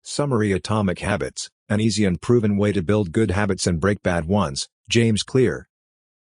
Summary: Atomic Habits, an easy and proven way to build good habits and break bad ones. James Clear.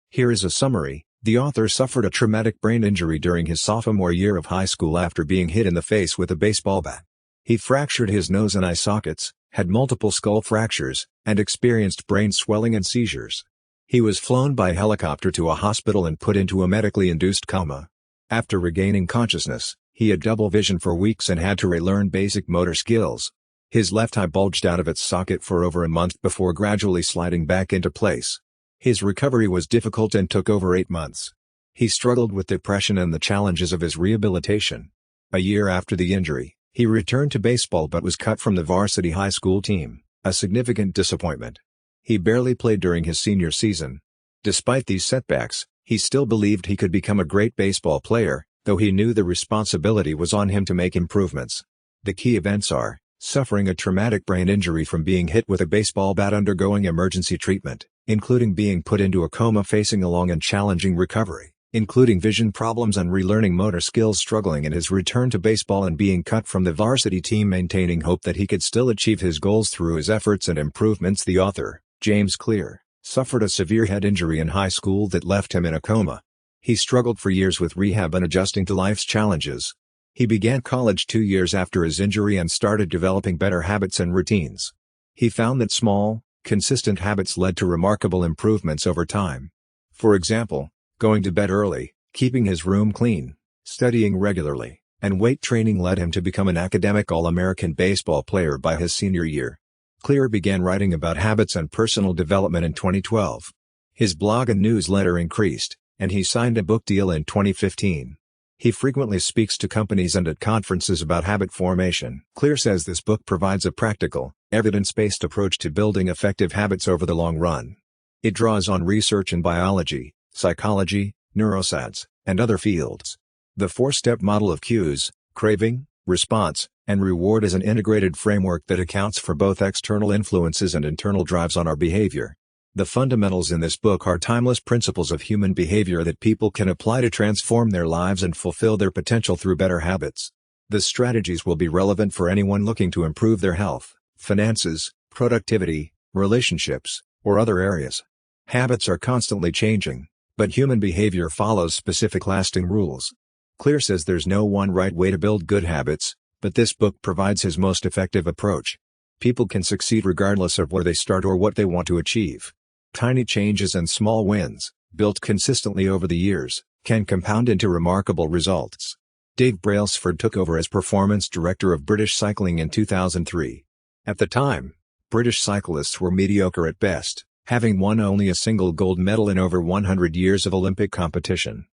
Here is a summary. The author suffered a traumatic brain injury during his sophomore year of high school after being hit in the face with a baseball bat. He fractured his nose and eye sockets, had multiple skull fractures, and experienced brain swelling and seizures. He was flown by helicopter to a hospital and put into a medically induced coma. After regaining consciousness, he had double vision for weeks and had to relearn basic motor skills. His left eye bulged out of its socket for over a month before gradually sliding back into place. His recovery was difficult and took over 8 months. He struggled with depression and the challenges of his rehabilitation. A year after the injury, he returned to baseball but was cut from the varsity high school team, a significant disappointment. He barely played during his senior season. Despite these setbacks, he still believed he could become a great baseball player, though he knew the responsibility was on him to make improvements. The key events are: suffering a traumatic brain injury from being hit with a baseball bat, undergoing emergency treatment, including being put into a coma, facing a long and challenging recovery, including vision problems and relearning motor skills, struggling in his return to baseball, and being cut from the varsity team, maintaining hope that he could still achieve his goals through his efforts and improvements. The author, James Clear, suffered a severe head injury in high school that left him in a coma. He struggled for years with rehab and adjusting to life's challenges. He began college 2 years after his injury and started developing better habits and routines. He found that small, consistent habits led to remarkable improvements over time. For example, going to bed early, keeping his room clean, studying regularly, and weight training led him to become an academic All-American baseball player by his senior year. Clear began writing about habits and personal development in 2012. His blog and newsletter increased, and he signed a book deal in 2015. He frequently speaks to companies and at conferences about habit formation. Clear says this book provides a practical, evidence-based approach to building effective habits over the long run. It draws on research in biology, psychology, neuroscience, and other fields. The 4-step model of cues, craving, response, and reward is an integrated framework that accounts for both external influences and internal drives on our behavior. The fundamentals in this book are timeless principles of human behavior that people can apply to transform their lives and fulfill their potential through better habits. The strategies will be relevant for anyone looking to improve their health, finances, productivity, relationships, or other areas. Habits are constantly changing, but human behavior follows specific lasting rules. Clear says there's no one right way to build good habits, but this book provides his most effective approach. People can succeed regardless of where they start or what they want to achieve. Tiny changes and small wins, built consistently over the years, can compound into remarkable results. Dave Brailsford took over as performance director of British Cycling in 2003. At the time, British cyclists were mediocre at best, having won only a single gold medal in over 100 years of Olympic competition.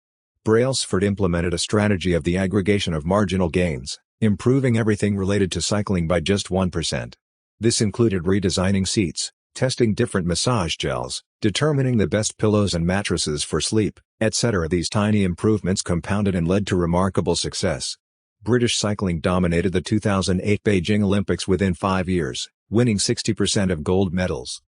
Brailsford implemented a strategy of the aggregation of marginal gains, improving everything related to cycling by just 1%. This included redesigning seats, testing different massage gels, determining the best pillows and mattresses for sleep, etc. These tiny improvements compounded and led to remarkable success. British cycling dominated the 2008 Beijing Olympics within 5 years, winning 60% of gold medals.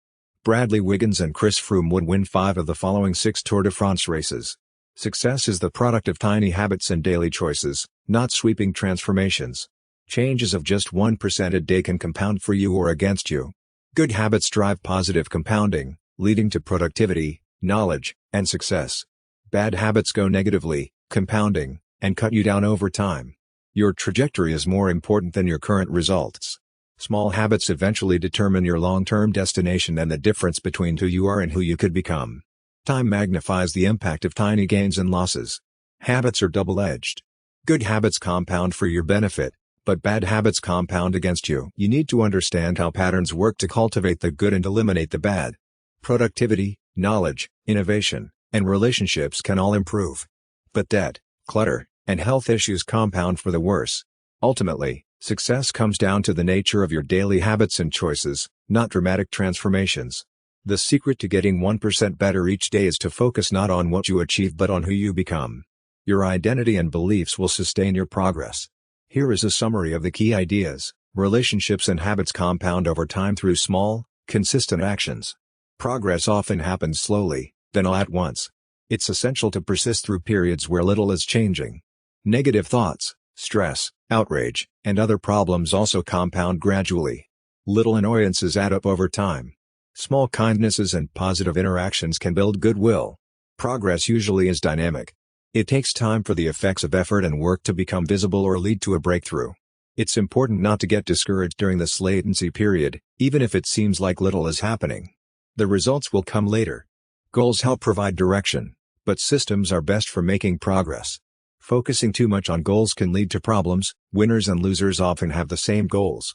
Bradley Wiggins and Chris Froome would win 5 of the following 6 Tour de France races. Success is the product of tiny habits and daily choices, not sweeping transformations. Changes of just 1% a day can compound for you or against you. Good habits drive positive compounding, leading to productivity, knowledge, and success. Bad habits go negatively, compounding, and cut you down over time. Your trajectory is more important than your current results. Small habits eventually determine your long-term destination and the difference between who you are and who you could become. Time magnifies the impact of tiny gains and losses. Habits are double-edged. Good habits compound for your benefit, but bad habits compound against you. You need to understand how patterns work to cultivate the good and eliminate the bad. Productivity, knowledge, innovation, and relationships can all improve. But debt, clutter, and health issues compound for the worse. Ultimately, success comes down to the nature of your daily habits and choices, not dramatic transformations. The secret to getting 1% better each day is to focus not on what you achieve but on who you become. Your identity and beliefs will sustain your progress. Here is a summary of the key ideas. Relationships and habits compound over time through small, consistent actions. Progress often happens slowly, then all at once. It's essential to persist through periods where little is changing. Negative thoughts, Stress, outrage, and other problems also compound gradually. Little annoyances add up over time. Small kindnesses and positive interactions can build goodwill. Progress usually is dynamic. It takes time for the effects of effort and work to become visible or lead to a breakthrough. It's important not to get discouraged during this latency period, even if it seems like little is happening. The results will come later. Goals help provide direction, but systems are best for making progress. Focusing too much on goals can lead to problems. Winners and losers often have the same goals.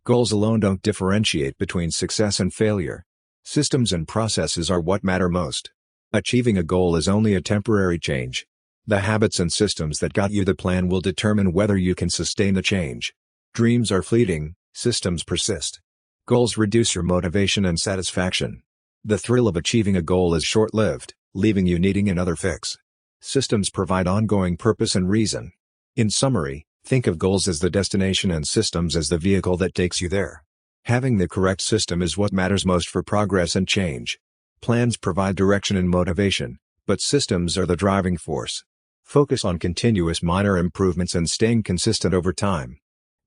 Goals alone don't differentiate between success and failure. Systems and processes are what matter most. Achieving a goal is only a temporary change. The habits and systems that got you the plan will determine whether you can sustain the change. Dreams are fleeting, systems persist. Goals reduce your motivation and satisfaction. The thrill of achieving a goal is short-lived, leaving you needing another fix. Systems provide ongoing purpose and reason. In summary, think of goals as the destination and systems as the vehicle that takes you there. Having the correct system is what matters most for progress and change. Plans provide direction and motivation, but systems are the driving force. Focus on continuous minor improvements and staying consistent over time.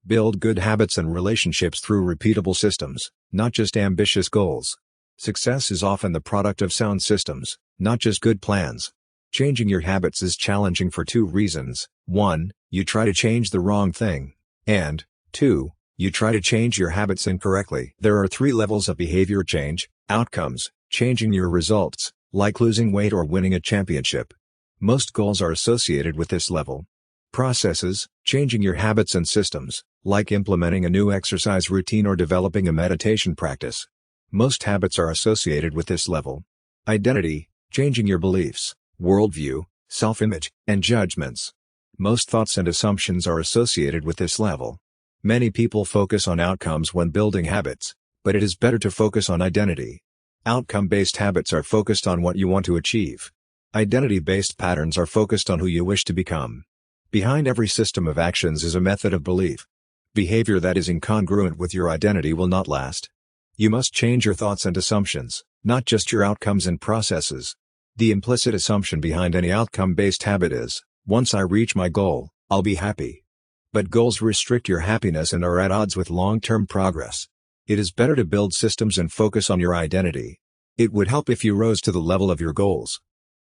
Build good habits and relationships through repeatable systems, not just ambitious goals. Success is often the product of sound systems, not just good plans. Changing your habits is challenging for two reasons. 1, you try to change the wrong thing. And 2, you try to change your habits incorrectly. There are 3 levels of behavior change: outcomes, changing your results, like losing weight or winning a championship. Most goals are associated with this level. Processes, changing your habits and systems, like implementing a new exercise routine or developing a meditation practice. Most habits are associated with this level. Identity, changing your beliefs, worldview, self-image, and judgments. Most thoughts and assumptions are associated with this level. Many people focus on outcomes when building habits, but it is better to focus on identity. Outcome-based habits are focused on what you want to achieve. Identity-based patterns are focused on who you wish to become. Behind every system of actions is a method of belief. Behavior that is incongruent with your identity will not last. You must change your thoughts and assumptions, not just your outcomes and processes. The implicit assumption behind any outcome-based habit is, once I reach my goal, I'll be happy. But goals restrict your happiness and are at odds with long-term progress. It is better to build systems and focus on your identity. It would help if you rose to the level of your goals.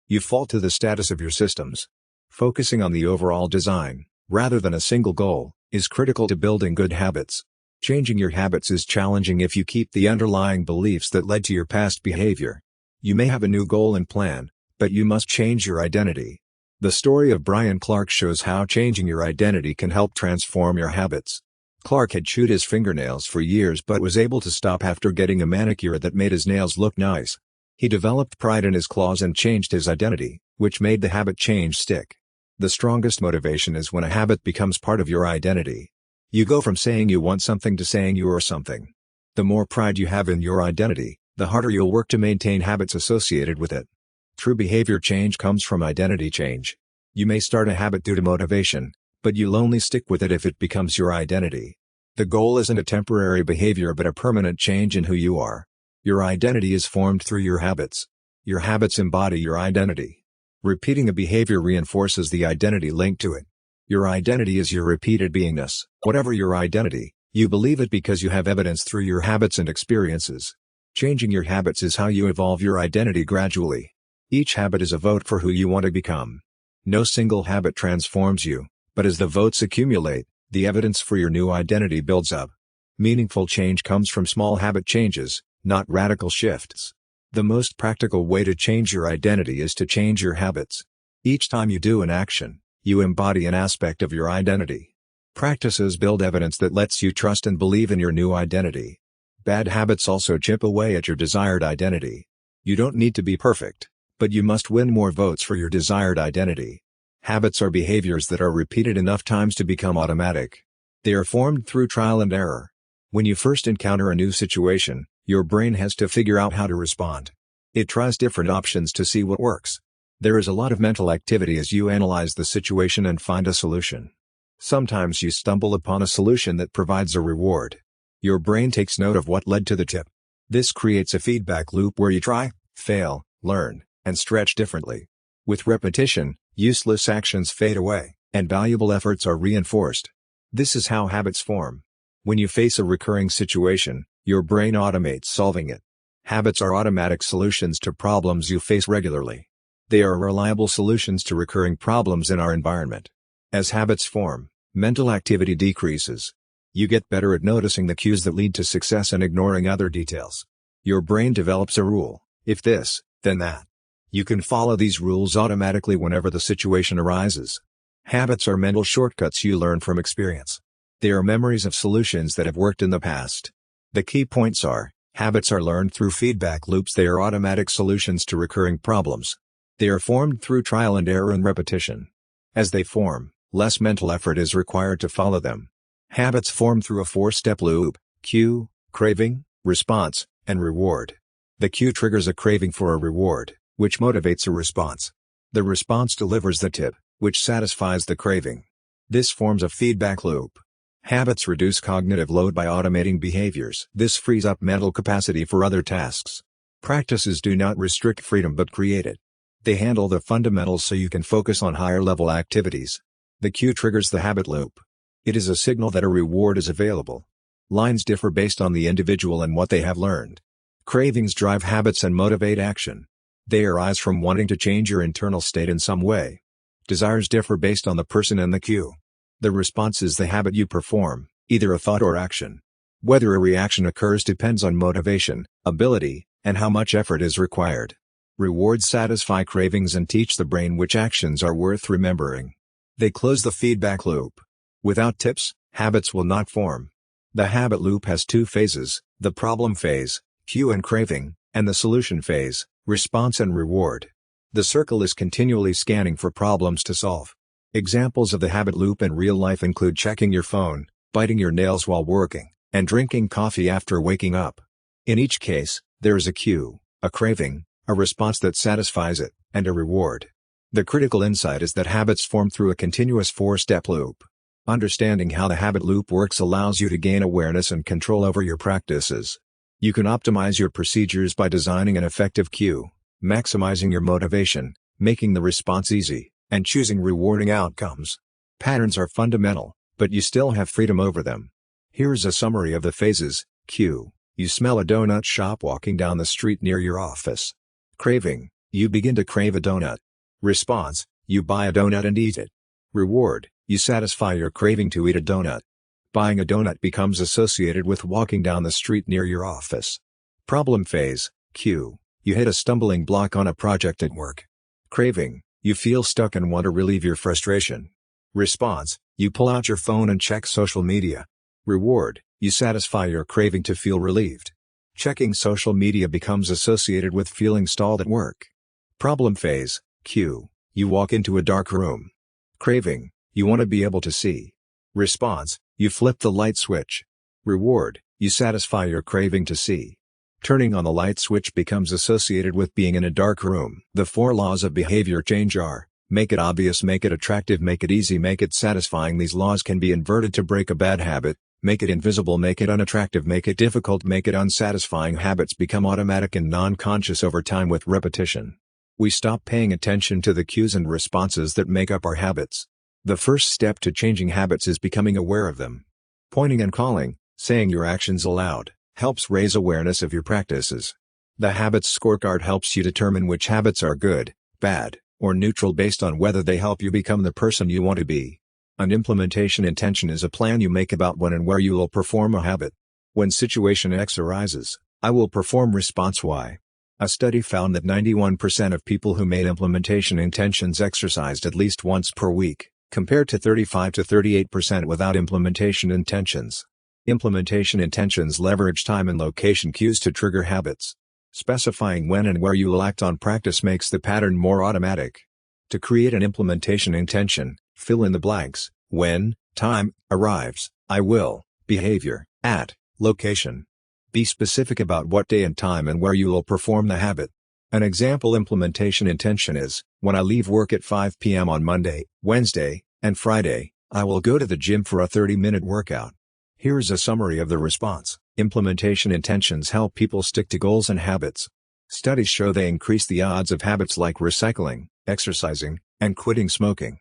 You fall to the status of your systems. Focusing on the overall design, rather than a single goal, is critical to building good habits. Changing your habits is challenging if you keep the underlying beliefs that led to your past behavior. You may have a new goal and plan, but you must change your identity. The story of Brian Clark shows how changing your identity can help transform your habits. Clark had chewed his fingernails for years but was able to stop after getting a manicure that made his nails look nice. He developed pride in his claws and changed his identity, which made the habit change stick. The strongest motivation is when a habit becomes part of your identity. You go from saying you want something to saying you are something. The more pride you have in your identity, the harder you'll work to maintain habits associated with it. True behavior change comes from identity change. You may start a habit due to motivation, but you'll only stick with it if it becomes your identity. The goal isn't a temporary behavior but a permanent change in who you are. Your identity is formed through your habits. Your habits embody your identity. Repeating a behavior reinforces the identity linked to it. Your identity is your repeated beingness. Whatever your identity, you believe it because you have evidence through your habits and experiences. Changing your habits is how you evolve your identity gradually. Each habit is a vote for who you want to become. No single habit transforms you, but as the votes accumulate, the evidence for your new identity builds up. Meaningful change comes from small habit changes, not radical shifts. The most practical way to change your identity is to change your habits. Each time you do an action, you embody an aspect of your identity. Practices build evidence that lets you trust and believe in your new identity. Bad habits also chip away at your desired identity. You don't need to be perfect, but you must win more votes for your desired identity. Habits are behaviors that are repeated enough times to become automatic. They are formed through trial and error. When you first encounter a new situation, your brain has to figure out how to respond. It tries different options to see what works. There is a lot of mental activity as you analyze the situation and find a solution. Sometimes you stumble upon a solution that provides a reward. Your brain takes note of what led to the tip. This creates a feedback loop where you try, fail, learn, and stretch differently. With repetition, useless actions fade away. and valuable efforts are reinforced. This is how habits form. When you face a recurring situation, your brain automates solving it. Habits are automatic solutions to problems you face regularly. They are reliable solutions to recurring problems in our environment. As habits form, mental activity decreases. You get better at noticing the cues that lead to success and ignoring other details. Your brain develops a rule: if this, then that. You can follow these rules automatically whenever the situation arises. Habits are mental shortcuts you learn from experience. They are memories of solutions that have worked in the past. The key points are: habits are learned through feedback loops. They are automatic solutions to recurring problems. They are formed through trial and error and repetition. As they form, less mental effort is required to follow them. Habits form through a four-step loop: cue, craving, response, and reward. The cue triggers a craving for a reward, which motivates a response. The response delivers the tip, which satisfies the craving. This forms a feedback loop. Habits reduce cognitive load by automating behaviors. This frees up mental capacity for other tasks. Practices do not restrict freedom but create it. They handle the fundamentals so you can focus on higher-level activities. The cue triggers the habit loop. It is a signal that a reward is available. Lines differ based on the individual and what they have learned. Cravings drive habits and motivate action. They arise from wanting to change your internal state in some way. Desires differ based on the person and the cue. The response is the habit you perform, either a thought or action. Whether a reaction occurs depends on motivation, ability, and how much effort is required. Rewards satisfy cravings and teach the brain which actions are worth remembering. They close the feedback loop. Without tips, habits will not form. The habit loop has two phases: the problem phase, cue and craving, and the solution phase, response and reward. The circle is continually scanning for problems to solve. Examples of the habit loop in real life include checking your phone, biting your nails while working, and drinking coffee after waking up. In each case, there is a cue, a craving, a response that satisfies it, and a reward. The critical insight is that habits form through a continuous four-step loop. Understanding how the habit loop works allows you to gain awareness and control over your practices. You can optimize your procedures by designing an effective cue, maximizing your motivation, making the response easy, and choosing rewarding outcomes. Patterns are fundamental, but you still have freedom over them. Here is a summary of the phases. Cue: you smell a donut shop walking down the street near your office. Craving: you begin to crave a donut. Response: you buy a donut and eat it. Reward: you satisfy your craving to eat a donut. Buying a donut becomes associated with walking down the street near your office. Problem phase. Cue: you hit a stumbling block on a project at work. Craving: you feel stuck and want to relieve your frustration. Response: you pull out your phone and check social media. Reward: you satisfy your craving to feel relieved. Checking social media becomes associated with feeling stalled at work. Problem phase. Cue: you walk into a dark room. Craving: you want to be able to see. Response: you flip the light switch. Reward: you satisfy your craving to see. Turning on the light switch becomes associated with being in a dark room. The four laws of behavior change are: make it obvious, make it attractive, make it easy, make it satisfying. These laws can be inverted to break a bad habit: make it invisible, make it unattractive, make it difficult, make it unsatisfying. Habits become automatic and non-conscious over time with repetition. We stop paying attention to the cues and responses that make up our habits. The first step to changing habits is becoming aware of them. Pointing and calling, saying your actions aloud, helps raise awareness of your practices. The Habits Scorecard helps you determine which habits are good, bad, or neutral based on whether they help you become the person you want to be. An implementation intention is a plan you make about when and where you will perform a habit. When situation X arises, I will perform response Y. A study found that 91% of people who made implementation intentions exercised at least once per week, compared to 35 to 38% without implementation intentions. Implementation intentions leverage time and location cues to trigger habits. Specifying when and where you will act on practice makes the pattern more automatic. To create an implementation intention, fill in the blanks: when, time, arrives, I will, behavior, at, location. Be specific about what day and time and where you will perform the habit. An example implementation intention is: when I leave work at 5 p.m. on Monday, Wednesday, and Friday, I will go to the gym for a 30-minute workout. Here is a summary of the response. Implementation intentions help people stick to goals and habits. Studies show they increase the odds of habits like recycling, exercising, and quitting smoking.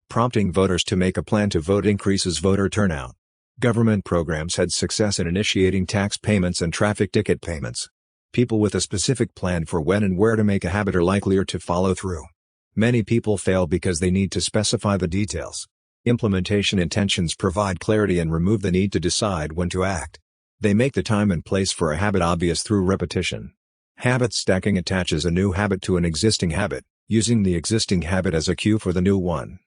Prompting voters to make a plan to vote increases voter turnout. Government programs had success in initiating tax payments and traffic ticket payments. People with a specific plan for when and where to make a habit are likelier to follow through. Many people fail because they need to specify the details. Implementation intentions provide clarity and remove the need to decide when to act. They make the time and place for a habit obvious through repetition. Habit stacking attaches a new habit to an existing habit, using the existing habit as a cue for the new one.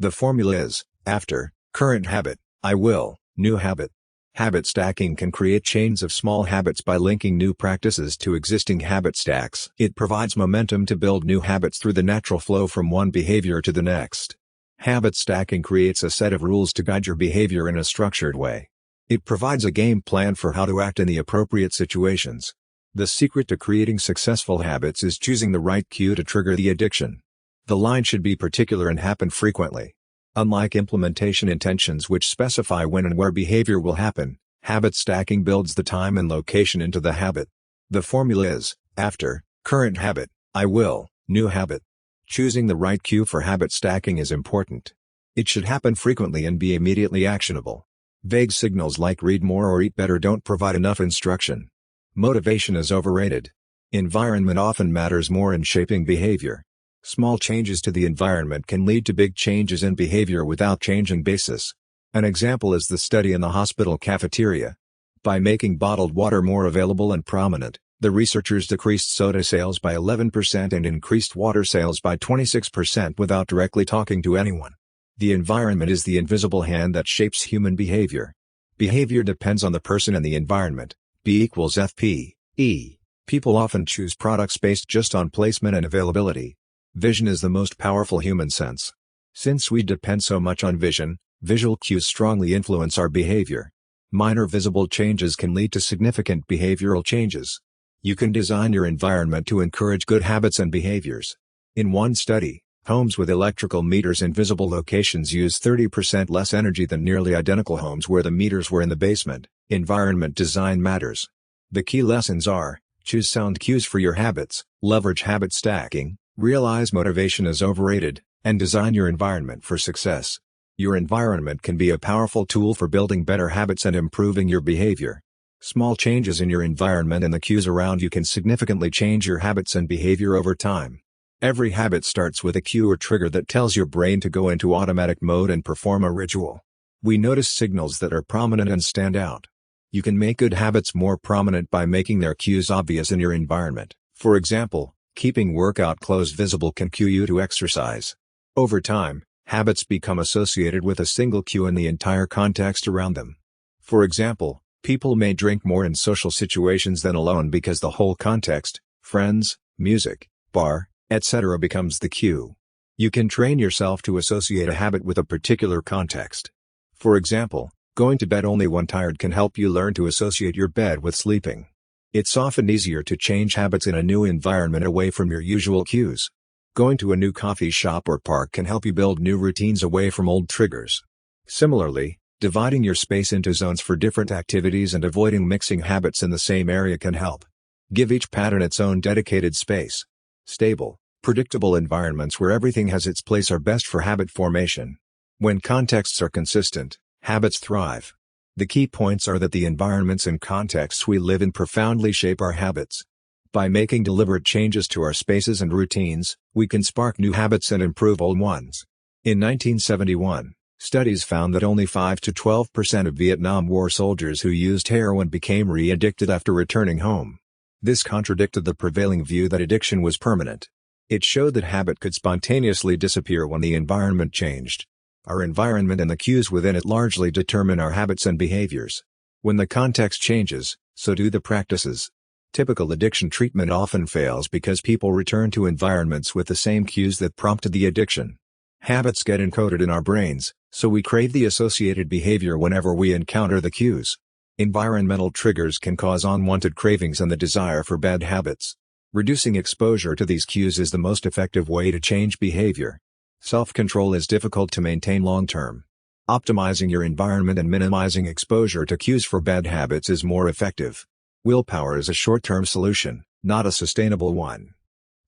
The formula is, after, current habit, I will, new habit. Habit stacking can create chains of small habits by linking new practices to existing habit stacks. It provides momentum to build new habits through the natural flow from one behavior to the next. Habit stacking creates a set of rules to guide your behavior in a structured way. It provides a game plan for how to act in the appropriate situations. The secret to creating successful habits is choosing the right cue to trigger the addiction. The line should be particular and happen frequently. Unlike implementation intentions which specify when and where behavior will happen, habit stacking builds the time and location into the habit. The formula is, after, current habit, I will, new habit. Choosing the right cue for habit stacking is important. It should happen frequently and be immediately actionable. Vague signals like read more or eat better don't provide enough instruction. Motivation is overrated. Environment often matters more in shaping behavior. Small changes to the environment can lead to big changes in behavior without changing basis. An example is the study in the hospital cafeteria. By making bottled water more available and prominent, the researchers decreased soda sales by 11% and increased water sales by 26% without directly talking to anyone. The environment is the invisible hand that shapes human behavior. Behavior depends on the person and the environment. B equals FP, E. People often choose products based just on placement and availability. Vision is the most powerful human sense. Since we depend so much on vision, visual cues strongly influence our behavior. Minor visible changes can lead to significant behavioral changes. You can design your environment to encourage good habits and behaviors. In one study, homes with electrical meters in visible locations use 30% less energy than nearly identical homes where the meters were in the basement. Environment design matters. The key lessons are, choose sound cues for your habits, leverage habit stacking, realize motivation is overrated, and design your environment for success. Your environment can be a powerful tool for building better habits and improving your behavior. Small changes in your environment and the cues around you can significantly change your habits and behavior over time. Every habit starts with a cue or trigger that tells your brain to go into automatic mode and perform a ritual. We notice signals that are prominent and stand out. You can make good habits more prominent by making their cues obvious in your environment. For example, keeping workout clothes visible can cue you to exercise. Over time, habits become associated with a single cue and the entire context around them. For example, people may drink more in social situations than alone because the whole context, friends, music, bar, etc. becomes the cue. You can train yourself to associate a habit with a particular context. For example, going to bed only when tired can help you learn to associate your bed with sleeping. It's often easier to change habits in a new environment away from your usual cues. Going to a new coffee shop or park can help you build new routines away from old triggers. Similarly, dividing your space into zones for different activities and avoiding mixing habits in the same area can help. Give each pattern its own dedicated space. Stable, predictable environments where everything has its place are best for habit formation. When contexts are consistent, habits thrive. The key points are that the environments and contexts we live in profoundly shape our habits. By making deliberate changes to our spaces and routines, we can spark new habits and improve old ones. In 1971, studies found that only 5 to 12% of Vietnam War soldiers who used heroin became re-addicted after returning home. This contradicted the prevailing view that addiction was permanent. It showed that habit could spontaneously disappear when the environment changed. Our environment and the cues within it largely determine our habits and behaviors. When the context changes, so do the practices. Typical addiction treatment often fails because people return to environments with the same cues that prompted the addiction. Habits get encoded in our brains, so we crave the associated behavior whenever we encounter the cues. Environmental triggers can cause unwanted cravings and the desire for bad habits. Reducing exposure to these cues is the most effective way to change behavior. Self-control is difficult to maintain long-term. Optimizing your environment and minimizing exposure to cues for bad habits is more effective. Willpower is a short-term solution, not a sustainable one.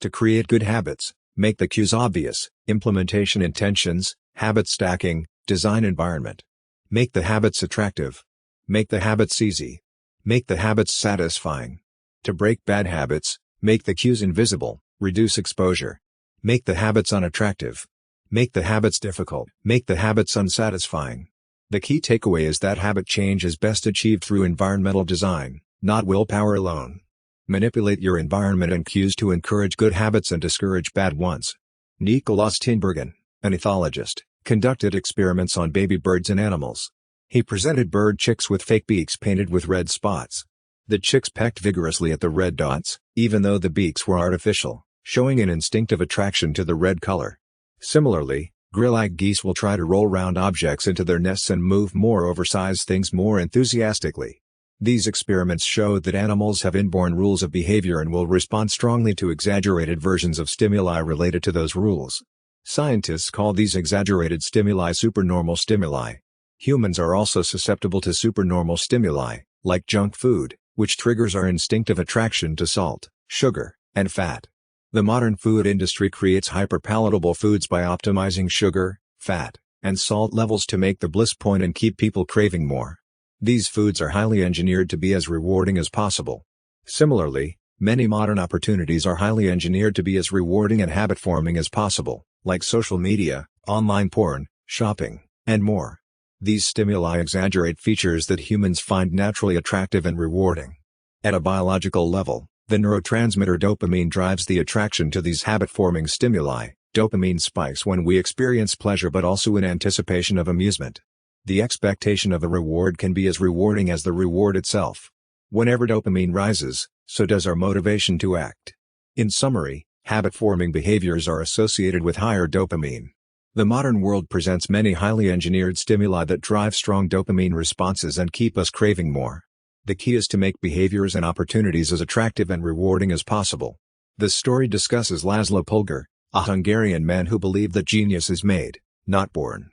To create good habits, make the cues obvious, implementation intentions, Habit stacking, design environment. Make the habits attractive. Make the habits easy. Make the habits satisfying. To break bad habits, make the cues invisible, reduce exposure. Make the habits unattractive. Make the habits difficult. Make the habits unsatisfying. The key takeaway is that habit change is best achieved through environmental design, not willpower alone. Manipulate your environment and cues to encourage good habits and discourage bad ones. Nicolaas Tinbergen, an ethologist, conducted experiments on baby birds and animals. He presented bird chicks with fake beaks painted with red spots. The chicks pecked vigorously at the red dots, even though the beaks were artificial, showing an instinctive attraction to the red color. Similarly, grill-eyed geese will try to roll round objects into their nests and move more oversized things more enthusiastically. These experiments showed that animals have inborn rules of behavior and will respond strongly to exaggerated versions of stimuli related to those rules. Scientists call these exaggerated stimuli supernormal stimuli. Humans are also susceptible to supernormal stimuli, like junk food, which triggers our instinctive attraction to salt, sugar, and fat. The modern food industry creates hyperpalatable foods by optimizing sugar, fat, and salt levels to make the bliss point and keep people craving more. These foods are highly engineered to be as rewarding as possible. Similarly, many modern opportunities are highly engineered to be as rewarding and habit-forming as possible, like social media, online porn, shopping, and more. These stimuli exaggerate features that humans find naturally attractive and rewarding. At a biological level, the neurotransmitter dopamine drives the attraction to these habit-forming stimuli. Dopamine spikes when we experience pleasure but also in anticipation of amusement. The expectation of a reward can be as rewarding as the reward itself. Whenever dopamine rises, so does our motivation to act. In summary, habit-forming behaviors are associated with higher dopamine. The modern world presents many highly engineered stimuli that drive strong dopamine responses and keep us craving more. The key is to make behaviors and opportunities as attractive and rewarding as possible. The story discusses Laszlo Polgar, a Hungarian man who believed that genius is made, not born.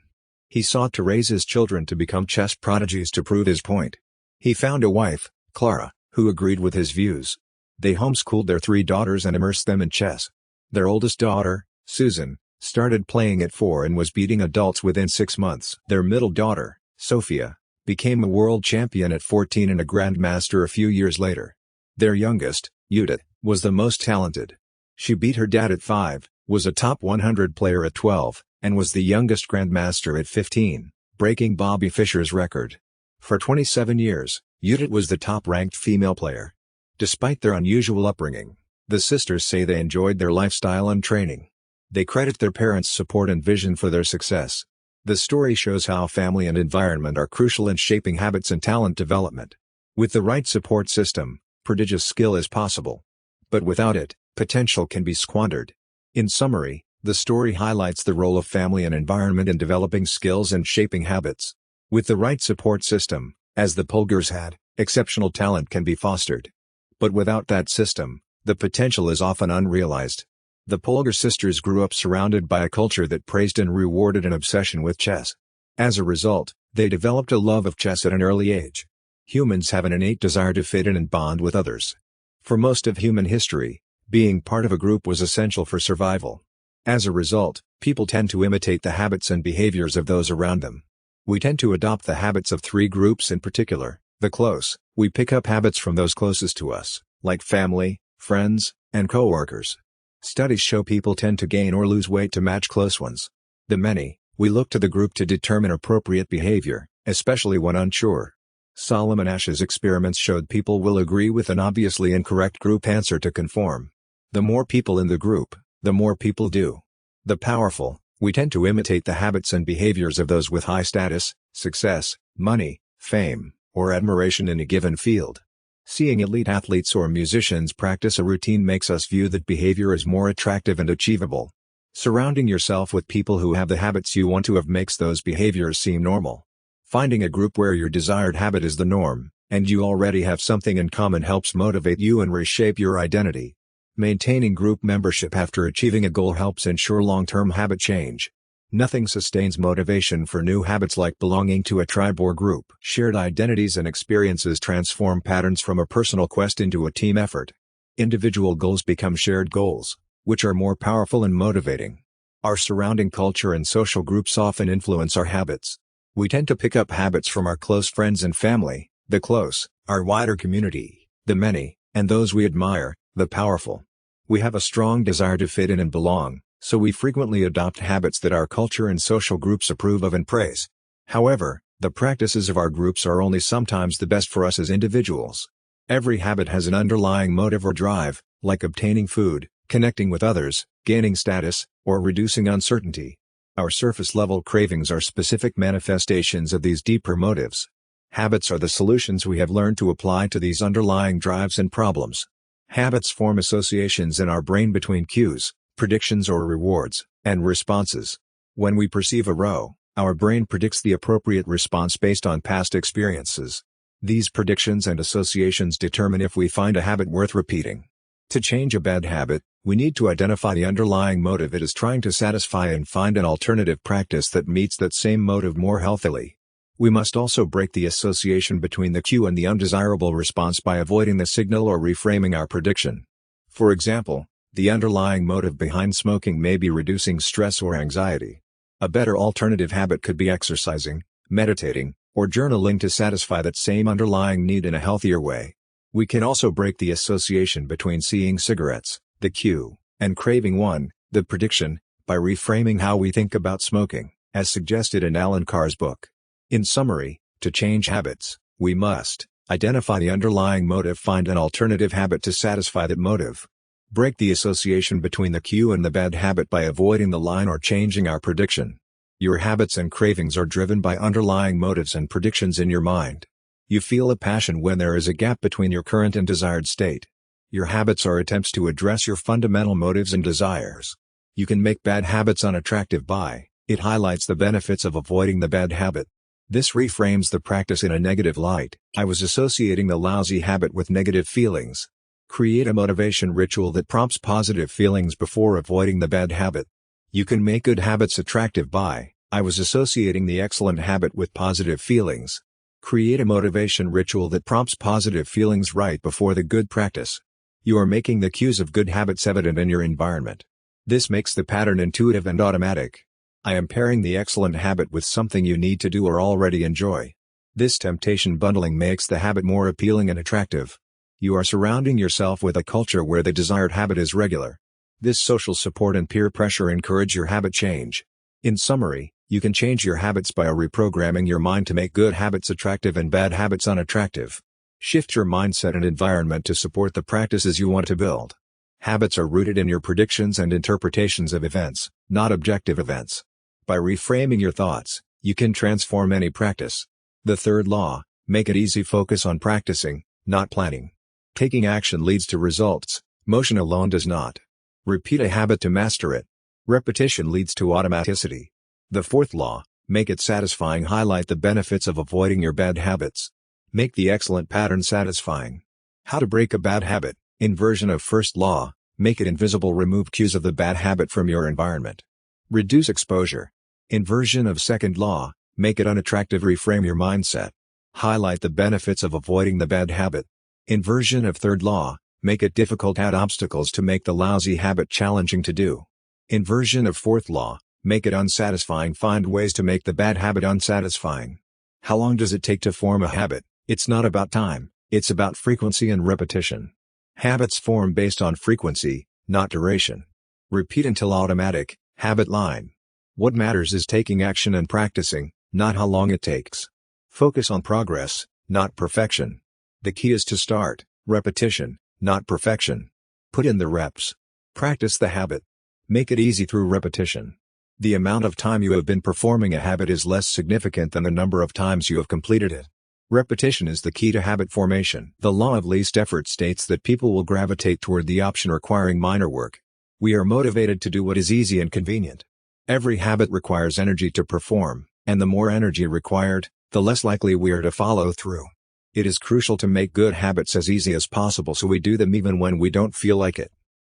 He sought to raise his children to become chess prodigies to prove his point. He found a wife, Clara, who agreed with his views. They homeschooled their 3 daughters and immersed them in chess. Their oldest daughter, Susan, started playing at 4 and was beating adults within 6 months. Their middle daughter, Sophia, became a world champion at 14 and a grandmaster a few years later. Their youngest, Judith, was the most talented. She beat her dad at 5, was a top 100 player at 12, and was the youngest grandmaster at 15, breaking Bobby Fischer's record. For 27 years, Judith was the top-ranked female player. Despite their unusual upbringing, the sisters say they enjoyed their lifestyle and training. They credit their parents' support and vision for their success. The story shows how family and environment are crucial in shaping habits and talent development. With the right support system, prodigious skill is possible. But without it, potential can be squandered. In summary, the story highlights the role of family and environment in developing skills and shaping habits. With the right support system, as the Polgars had, exceptional talent can be fostered. But without that system, the potential is often unrealized. The Polgar sisters grew up surrounded by a culture that praised and rewarded an obsession with chess. As a result, they developed a love of chess at an early age. Humans have an innate desire to fit in and bond with others. For most of human history, being part of a group was essential for survival. As a result, people tend to imitate the habits and behaviors of those around them. We tend to adopt the habits of 3 groups in particular: the close, we pick up habits from those closest to us, like family, friends, and coworkers. Studies show people tend to gain or lose weight to match close ones. The many, we look to the group to determine appropriate behavior, especially when unsure. Solomon Asch's experiments showed people will agree with an obviously incorrect group answer to conform. The more people in the group, the more people do. The powerful, we tend to imitate the habits and behaviors of those with high status, success, money, fame, or admiration in a given field. Seeing elite athletes or musicians practice a routine makes us view that behavior as more attractive and achievable. Surrounding yourself with people who have the habits you want to have makes those behaviors seem normal. Finding a group where your desired habit is the norm, and you already have something in common helps motivate you and reshape your identity. Maintaining group membership after achieving a goal helps ensure long-term habit change. Nothing sustains motivation for new habits like belonging to a tribe or group. Shared identities and experiences transform patterns from a personal quest into a team effort. Individual goals become shared goals, which are more powerful and motivating. Our surrounding culture and social groups often influence our habits. We tend to pick up habits from our close friends and family, the close, our wider community, the many, and those we admire, the powerful. We have a strong desire to fit in and belong, so we frequently adopt habits that our culture and social groups approve of and praise. However, the practices of our groups are only sometimes the best for us as individuals. Every habit has an underlying motive or drive, like obtaining food, connecting with others, gaining status, or reducing uncertainty. Our surface-level cravings are specific manifestations of these deeper motives. Habits are the solutions we have learned to apply to these underlying drives and problems. Habits form associations in our brain between cues, predictions or rewards, and responses. When we perceive a row, our brain predicts the appropriate response based on past experiences. These predictions and associations determine if we find a habit worth repeating. To change a bad habit, we need to identify the underlying motive it is trying to satisfy and find an alternative practice that meets that same motive more healthily. We must also break the association between the cue and the undesirable response by avoiding the signal or reframing our prediction. For example, the underlying motive behind smoking may be reducing stress or anxiety. A better alternative habit could be exercising, meditating, or journaling to satisfy that same underlying need in a healthier way. We can also break the association between seeing cigarettes, the cue, and craving one, the prediction, by reframing how we think about smoking, as suggested in Alan Carr's book. In summary, to change habits, we must identify the underlying motive, find an alternative habit to satisfy that motive. Break the association between the cue and the bad habit by avoiding the line or changing our prediction. Your habits and cravings are driven by underlying motives and predictions in your mind. You feel a passion when there is a gap between your current and desired state. Your habits are attempts to address your fundamental motives and desires. You can make bad habits unattractive by, it highlights the benefits of avoiding the bad habit. This reframes the practice in a negative light. I was associating the lousy habit with negative feelings. Create a motivation ritual that prompts positive feelings before avoiding the bad habit. You can make good habits attractive by, I was associating the excellent habit with positive feelings. Create a motivation ritual that prompts positive feelings right before the good practice. You are making the cues of good habits evident in your environment. This makes the pattern intuitive and automatic. I am pairing the excellent habit with something you need to do or already enjoy. This temptation bundling makes the habit more appealing and attractive. You are surrounding yourself with a culture where the desired habit is regular. This social support and peer pressure encourage your habit change. In summary, you can change your habits by reprogramming your mind to make good habits attractive and bad habits unattractive. Shift your mindset and environment to support the practices you want to build. Habits are rooted in your predictions and interpretations of events, not objective events. By reframing your thoughts, you can transform any practice. The third law, make it easy. Focus on practicing, not planning. Taking action leads to results, motion alone does not. Repeat a habit to master it. Repetition leads to automaticity. The fourth law, make it satisfying. Highlight the benefits of avoiding your bad habits. Make the excellent pattern satisfying. How to break a bad habit. Inversion of first law, make it invisible. Remove cues of the bad habit from your environment. Reduce exposure. Inversion of second law, make it unattractive. Reframe your mindset. Highlight the benefits of avoiding the bad habit. Inversion of third law, make it difficult. Add obstacles to make the lousy habit challenging to do. Inversion of fourth law, make it unsatisfying. Find ways to make the bad habit unsatisfying. How long does it take to form a habit? It's not about time, it's about frequency and repetition. Habits form based on frequency, not duration. Repeat until automatic. Habit line. What matters is taking action and practicing, not how long it takes. Focus on progress, not perfection. The key is to start, repetition, not perfection. Put in the reps. Practice the habit. Make it easy through repetition. The amount of time you have been performing a habit is less significant than the number of times you have completed it. Repetition is the key to habit formation. The law of least effort states that people will gravitate toward the option requiring minor work. We are motivated to do what is easy and convenient. Every habit requires energy to perform, and the more energy required, the less likely we are to follow through. It is crucial to make good habits as easy as possible so we do them even when we don't feel like it.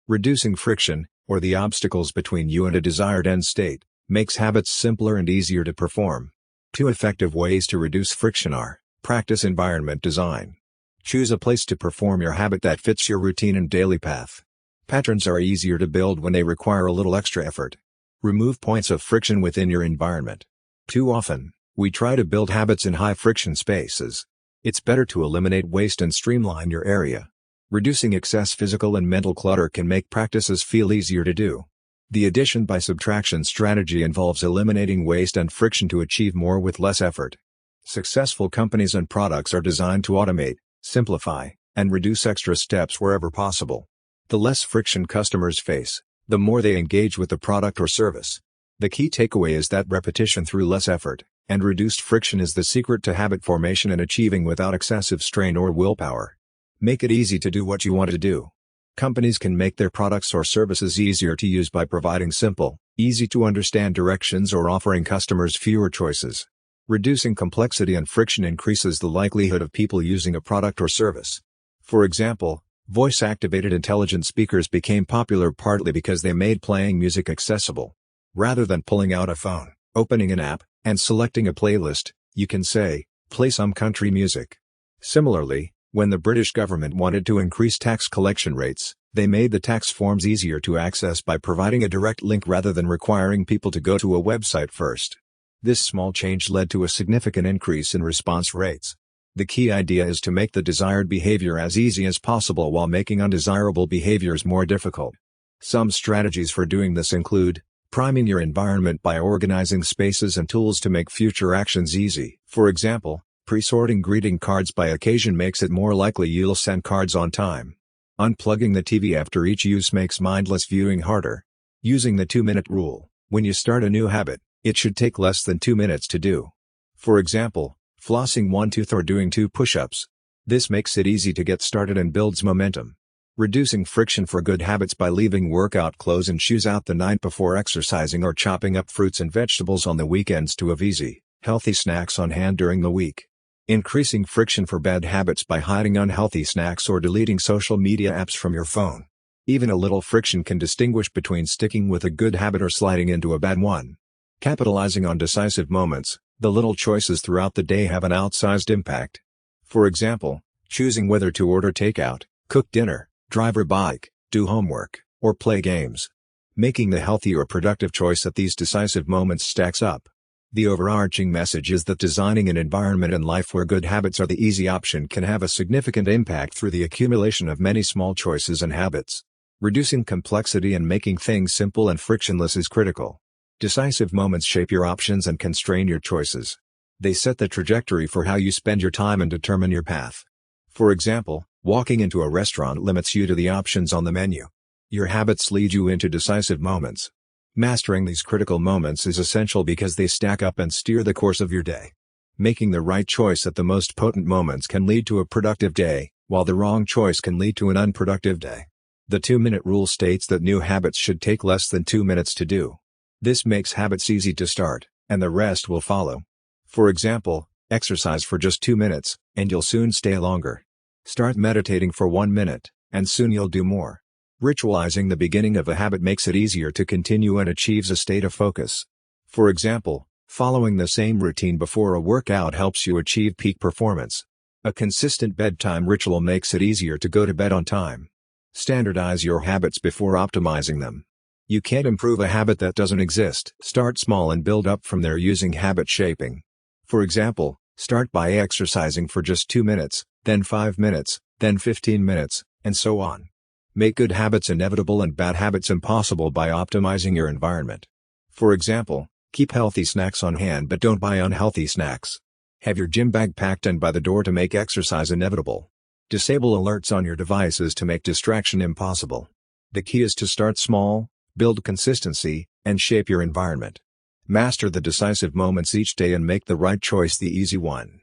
Reducing friction, or the obstacles between you and a desired end state, makes habits simpler and easier to perform. Two effective ways to reduce friction are: practice environment design. Choose a place to perform your habit that fits your routine and daily path. Patterns are easier to build when they require a little extra effort. Remove points of friction within your environment. Too often, we try to build habits in high-friction spaces. It's better to eliminate waste and streamline your area. Reducing excess physical and mental clutter can make practices feel easier to do. The addition by subtraction strategy involves eliminating waste and friction to achieve more with less effort. Successful companies and products are designed to automate, simplify, and reduce extra steps wherever possible. The less friction customers face, the more they engage with the product or service. The key takeaway is that repetition through less effort and reduced friction is the secret to habit formation and achieving without excessive strain or willpower. Make it easy to do what you want to do. Companies can make their products or services easier to use by providing simple, easy-to-understand directions or offering customers fewer choices. Reducing complexity and friction increases the likelihood of people using a product or service. For example, voice-activated intelligent speakers became popular partly because they made playing music accessible. Rather than pulling out a phone, opening an app, and selecting a playlist, you can say, "Play some country music." Similarly, when the British government wanted to increase tax collection rates, they made the tax forms easier to access by providing a direct link rather than requiring people to go to a website first. This small change led to a significant increase in response rates. The key idea is to make the desired behavior as easy as possible while making undesirable behaviors more difficult. Some strategies for doing this include priming your environment by organizing spaces and tools to make future actions easy. For example, pre-sorting greeting cards by occasion makes it more likely you'll send cards on time. Unplugging the TV after each use makes mindless viewing harder. Using the 2-minute rule. When you start a new habit, it should take less than 2 minutes to do. For example, flossing one tooth or doing 2 push-ups. This makes it easy to get started and builds momentum. Reducing friction for good habits by leaving workout clothes and shoes out the night before exercising or chopping up fruits and vegetables on the weekends to have easy, healthy snacks on hand during the week. Increasing friction for bad habits by hiding unhealthy snacks or deleting social media apps from your phone. Even a little friction can distinguish between sticking with a good habit or sliding into a bad one. Capitalizing on decisive moments, the little choices throughout the day have an outsized impact. For example, choosing whether to order takeout, cook dinner, drive or bike, do homework, or play games. Making the healthy or productive choice at these decisive moments stacks up. The overarching message is that designing an environment and life where good habits are the easy option can have a significant impact through the accumulation of many small choices and habits. Reducing complexity and making things simple and frictionless is critical. Decisive moments shape your options and constrain your choices. They set the trajectory for how you spend your time and determine your path. For example, walking into a restaurant limits you to the options on the menu. Your habits lead you into decisive moments. Mastering these critical moments is essential because they stack up and steer the course of your day. Making the right choice at the most potent moments can lead to a productive day, while the wrong choice can lead to an unproductive day. The 2-minute rule states that new habits should take less than 2 minutes to do. This makes habits easy to start, and the rest will follow. For example, exercise for just 2 minutes, and you'll soon stay longer. Start meditating for 1 minute, and soon you'll do more. Ritualizing the beginning of a habit makes it easier to continue and achieves a state of focus. For example, following the same routine before a workout helps you achieve peak performance. A consistent bedtime ritual makes it easier to go to bed on time. Standardize your habits before optimizing them. You can't improve a habit that doesn't exist. Start small and build up from there using habit shaping. For example, start by exercising for just 2 minutes, then 5 minutes, then 15 minutes, and so on. Make good habits inevitable and bad habits impossible by optimizing your environment. For example, keep healthy snacks on hand but don't buy unhealthy snacks. Have your gym bag packed and by the door to make exercise inevitable. Disable alerts on your devices to make distraction impossible. The key is to start small, build consistency, and shape your environment. Master the decisive moments each day and make the right choice the easy one.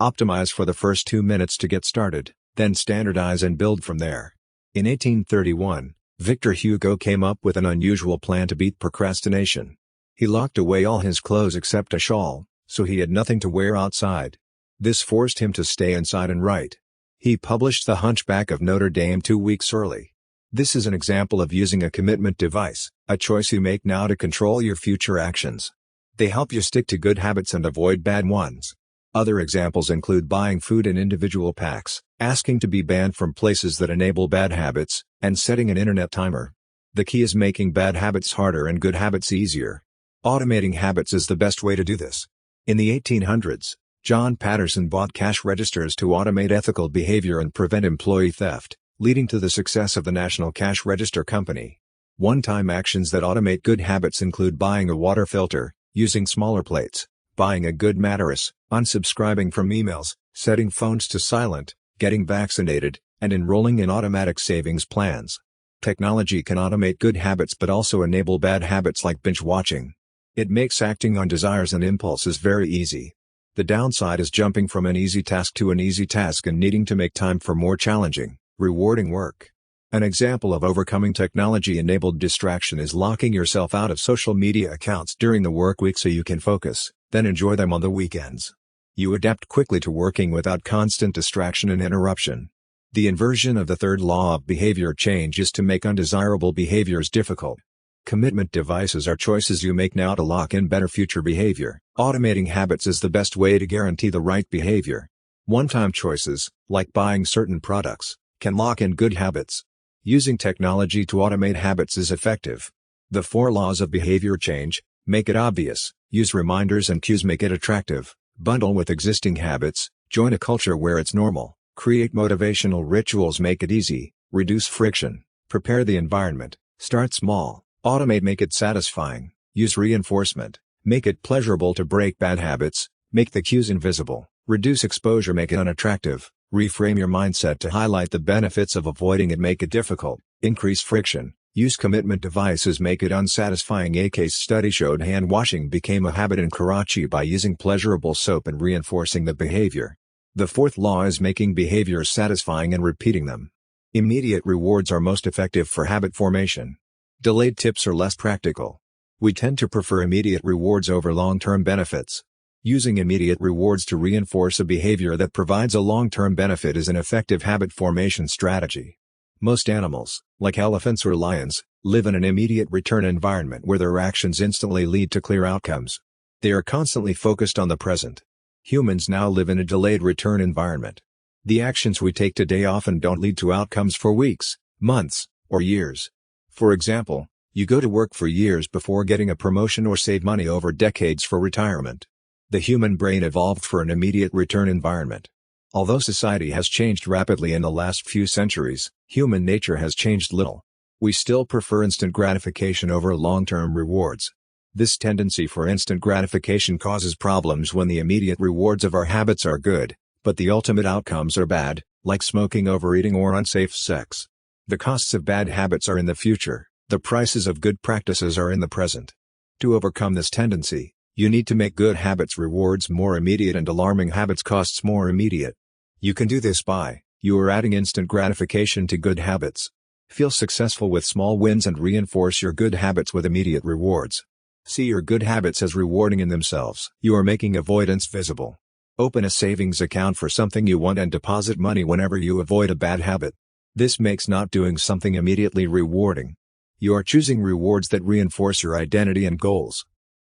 Optimize for the first 2 minutes to get started, then standardize and build from there. In 1831, Victor Hugo came up with an unusual plan to beat procrastination. He locked away all his clothes except a shawl, so he had nothing to wear outside. This forced him to stay inside and write. He published The Hunchback of Notre Dame 2 weeks early. This is an example of using a commitment device, a choice you make now to control your future actions. They help you stick to good habits and avoid bad ones. Other examples include buying food in individual packs, asking to be banned from places that enable bad habits, and setting an internet timer. The key is making bad habits harder and good habits easier. Automating habits is the best way to do this. In the 1800s, John Patterson bought cash registers to automate ethical behavior and prevent employee theft, leading to the success of the National Cash Register Company. One-time actions that automate good habits include buying a water filter, using smaller plates, buying a good mattress, unsubscribing from emails, setting phones to silent, getting vaccinated, and enrolling in automatic savings plans. Technology can automate good habits but also enable bad habits like binge watching. It makes acting on desires and impulses very easy. The downside is jumping from an easy task to an easy task and needing to make time for more challenging, rewarding work. An example of overcoming technology-enabled distraction is locking yourself out of social media accounts during the work week so you can focus, then enjoy them on the weekends. You adapt quickly to working without constant distraction and interruption. The inversion of the third law of behavior change is to make undesirable behaviors difficult. Commitment devices are choices you make now to lock in better future behavior. Automating habits is the best way to guarantee the right behavior. One-time choices, like buying certain products, can lock in good habits. Using technology to automate habits is effective. The 4 laws of behavior change: make it obvious, use reminders and cues, make it attractive, bundle with existing habits, join a culture where it's normal, create motivational rituals, make it easy, reduce friction, prepare the environment, start small, automate, make it satisfying, use reinforcement, make it pleasurable to break bad habits, make the cues invisible, reduce exposure, make it unattractive, reframe your mindset to highlight the benefits of avoiding it, make it difficult, increase friction, use commitment devices, make it unsatisfying. A case study showed hand washing became a habit in Karachi by using pleasurable soap and reinforcing the behavior. The 4th law is making behaviors satisfying and repeating them. Immediate rewards are most effective for habit formation. Delayed tips are less practical. We tend to prefer immediate rewards over long-term benefits. Using immediate rewards to reinforce a behavior that provides a long-term benefit is an effective habit formation strategy. Most animals, like elephants or lions, live in an immediate return environment where their actions instantly lead to clear outcomes. They are constantly focused on the present. Humans now live in a delayed return environment. The actions we take today often don't lead to outcomes for weeks, months, or years. For example, you go to work for years before getting a promotion or save money over decades for retirement. The human brain evolved for an immediate return environment. Although society has changed rapidly in the last few centuries, human nature has changed little. We still prefer instant gratification over long-term rewards. This tendency for instant gratification causes problems when the immediate rewards of our habits are good, but the ultimate outcomes are bad, like smoking, overeating, or unsafe sex. The costs of bad habits are in the future, the prices of good practices are in the present. To overcome this tendency, you need to make good habits rewards more immediate and alarming habits costs more immediate. You can do this by, you are adding instant gratification to good habits. Feel successful with small wins and reinforce your good habits with immediate rewards. See your good habits as rewarding in themselves. You are making avoidance visible. Open a savings account for something you want and deposit money whenever you avoid a bad habit. This makes not doing something immediately rewarding. You are choosing rewards that reinforce your identity and goals.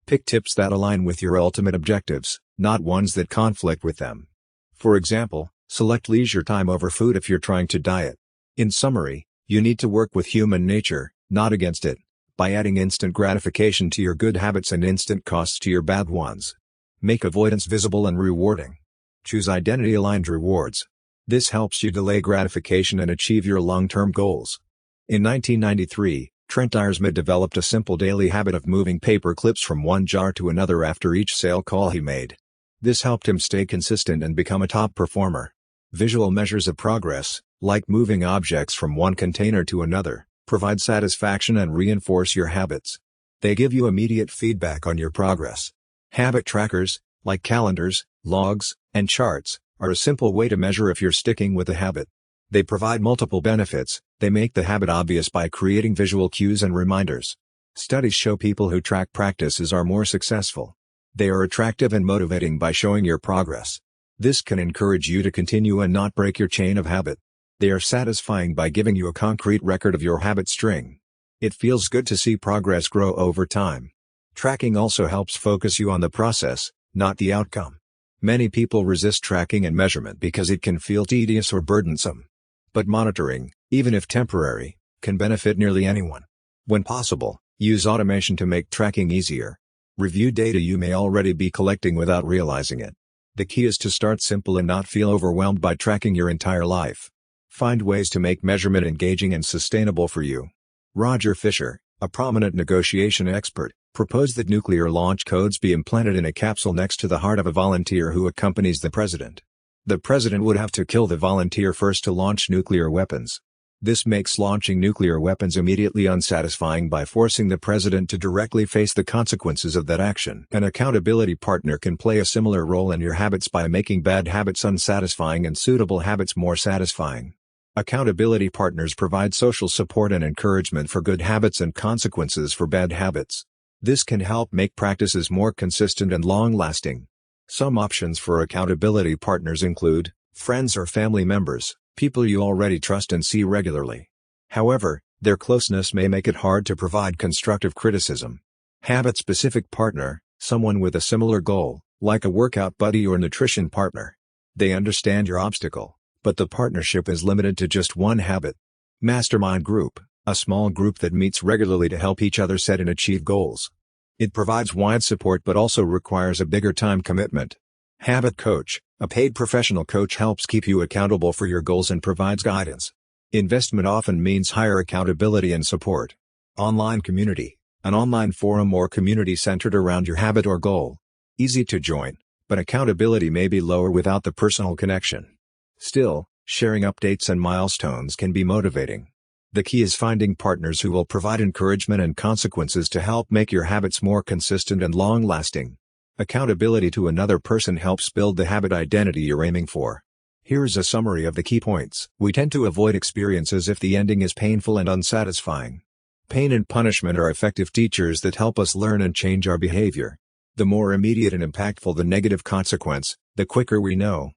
Pick tips that align with your ultimate objectives, not ones that conflict with them. For example, select leisure time over food if you're trying to diet. In summary, you need to work with human nature, not against it, by adding instant gratification to your good habits and instant costs to your bad ones. Make avoidance visible and rewarding. Choose identity-aligned rewards. This helps you delay gratification and achieve your long-term goals. In 1993, Trent Iresmith developed a simple daily habit of moving paper clips from one jar to another after each sale call he made. This helped him stay consistent and become a top performer. Visual measures of progress, like moving objects from one container to another, provide satisfaction and reinforce your habits. They give you immediate feedback on your progress. Habit trackers, like calendars, logs, and charts, are a simple way to measure if you're sticking with a habit. They provide multiple benefits. They make the habit obvious by creating visual cues and reminders. Studies show people who track practices are more successful. They are attractive and motivating by showing your progress. This can encourage you to continue and not break your chain of habit. They are satisfying by giving you a concrete record of your habit string. It feels good to see progress grow over time. Tracking also helps focus you on the process, not the outcome. Many people resist tracking and measurement because it can feel tedious or burdensome. But monitoring, even if temporary, can benefit nearly anyone. When possible, use automation to make tracking easier. Review data you may already be collecting without realizing it. The key is to start simple and not feel overwhelmed by tracking your entire life. Find ways to make measurement engaging and sustainable for you. Roger Fisher, a prominent negotiation expert, proposed that nuclear launch codes be implanted in a capsule next to the heart of a volunteer who accompanies the president. The president would have to kill the volunteer first to launch nuclear weapons. This makes launching nuclear weapons immediately unsatisfying by forcing the president to directly face the consequences of that action. An accountability partner can play a similar role in your habits by making bad habits unsatisfying and suitable habits more satisfying. Accountability partners provide social support and encouragement for good habits and consequences for bad habits. This can help make practices more consistent and long-lasting. Some options for accountability partners include friends or family members, people you already trust and see regularly. However, their closeness may make it hard to provide constructive criticism. Habit-specific partner, someone with a similar goal, like a workout buddy or nutrition partner. They understand your obstacle, but the partnership is limited to just one habit. Mastermind group, a small group that meets regularly to help each other set and achieve goals. It provides wide support but also requires a bigger time commitment. Habit coach, a paid professional coach helps keep you accountable for your goals and provides guidance. Investment often means higher accountability and support. Online community, an online forum or community centered around your habit or goal. Easy to join, but accountability may be lower without the personal connection. Still, sharing updates and milestones can be motivating. The key is finding partners who will provide encouragement and consequences to help make your habits more consistent and long-lasting. Accountability to another person helps build the habit identity you're aiming for. Here is a summary of the key points. We tend to avoid experiences if the ending is painful and unsatisfying. Pain and punishment are effective teachers that help us learn and change our behavior. The more immediate and impactful the negative consequence, the quicker we know.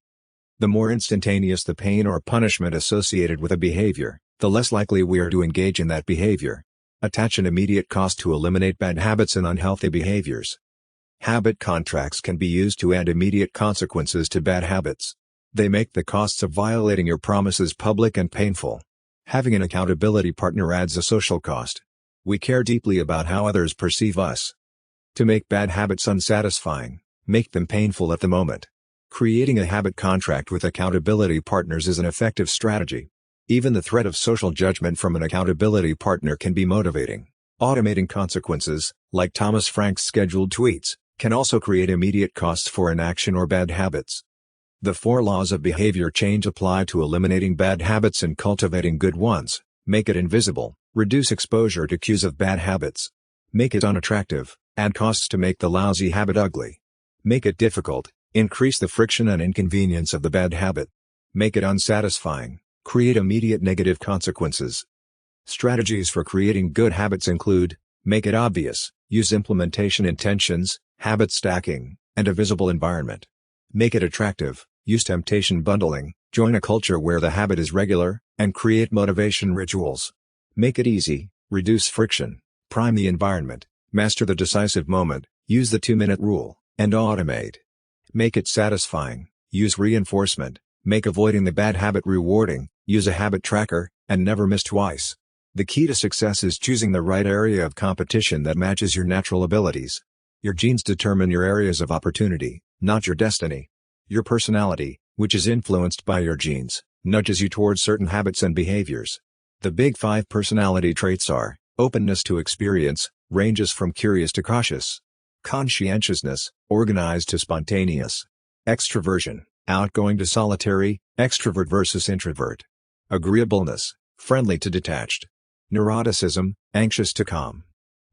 The more instantaneous the pain or punishment associated with a behavior, the less likely we are to engage in that behavior. Attach an immediate cost to eliminate bad habits and unhealthy behaviors. Habit contracts can be used to add immediate consequences to bad habits. They make the costs of violating your promises public and painful. Having an accountability partner adds a social cost. We care deeply about how others perceive us. To make bad habits unsatisfying, make them painful at the moment. Creating a habit contract with accountability partners is an effective strategy. Even the threat of social judgment from an accountability partner can be motivating. Automating consequences, like Thomas Frank's scheduled tweets, can also create immediate costs for inaction or bad habits. The 4 laws of behavior change apply to eliminating bad habits and cultivating good ones. Make it invisible, reduce exposure to cues of bad habits. Make it unattractive, add costs to make the lousy habit ugly. Make it difficult, increase the friction and inconvenience of the bad habit. Make it unsatisfying, create immediate negative consequences. Strategies for creating good habits include: make it obvious, use implementation intentions, habit stacking, and a visible environment. Make it attractive, use temptation bundling, join a culture where the habit is regular, and create motivation rituals. Make it easy, reduce friction, prime the environment, master the decisive moment, use the 2-minute rule, and automate. Make it satisfying, use reinforcement, make avoiding the bad habit rewarding, use a habit tracker, and never miss twice. The key to success is choosing the right area of competition that matches your natural abilities. Your genes determine your areas of opportunity, not your destiny. Your personality, which is influenced by your genes, nudges you towards certain habits and behaviors. The big 5 personality traits are: openness to experience, ranges from curious to cautious; conscientiousness, organized to spontaneous; extroversion, outgoing to solitary, extrovert versus introvert; agreeableness, friendly to detached; neuroticism, anxious to calm.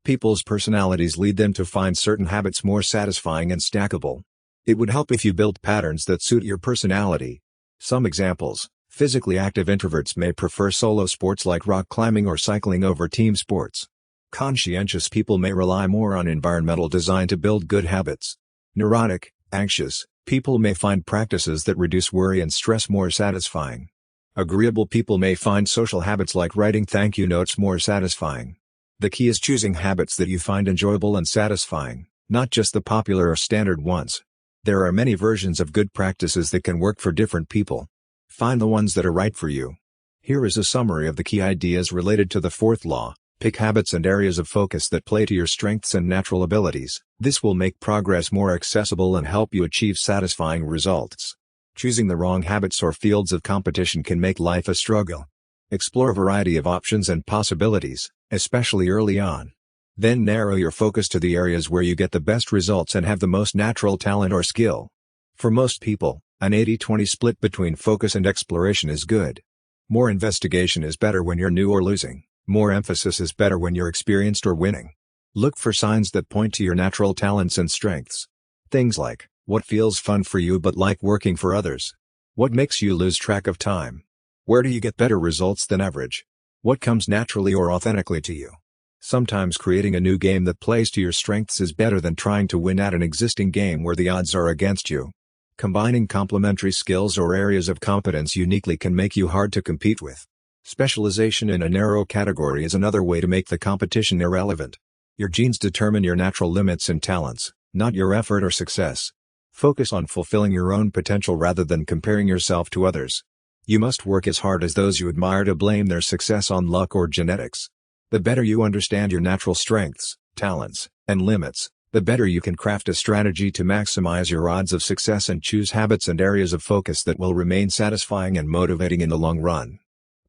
People's personalities lead them to find certain habits more satisfying and stackable. It would help if you build patterns that suit your personality. Some examples: physically active introverts may prefer solo sports like rock climbing or cycling over team sports. Conscientious people may rely more on environmental design to build good habits. Neurotic, anxious people may find practices that reduce worry and stress more satisfying. Agreeable people may find social habits like writing thank you notes more satisfying. The key is choosing habits that you find enjoyable and satisfying, not just the popular or standard ones. There are many versions of good practices that can work for different people. Find the ones that are right for you. Here is a summary of the key ideas related to the 4th law: Pick habits and areas of focus that play to your strengths and natural abilities. This will make progress more accessible and help you achieve satisfying results. Choosing the wrong habits or fields of competition can make life a struggle. Explore a variety of options and possibilities, especially early on. Then narrow your focus to the areas where you get the best results and have the most natural talent or skill. For most people, an 80-20 split between focus and exploration is good. More investigation is better when you're new or losing. More emphasis is better when you're experienced or winning. Look for signs that point to your natural talents and strengths. Things like, what feels fun for you but like working for others? What makes you lose track of time? Where do you get better results than average? What comes naturally or authentically to you? Sometimes creating a new game that plays to your strengths is better than trying to win at an existing game where the odds are against you. Combining complementary skills or areas of competence uniquely can make you hard to compete with. Specialization in a narrow category is another way to make the competition irrelevant. Your genes determine your natural limits and talents, not your effort or success. Focus on fulfilling your own potential rather than comparing yourself to others. You must work as hard as those you admire to blame their success on luck or genetics. The better you understand your natural strengths, talents, and limits, the better you can craft a strategy to maximize your odds of success and choose habits and areas of focus that will remain satisfying and motivating in the long run.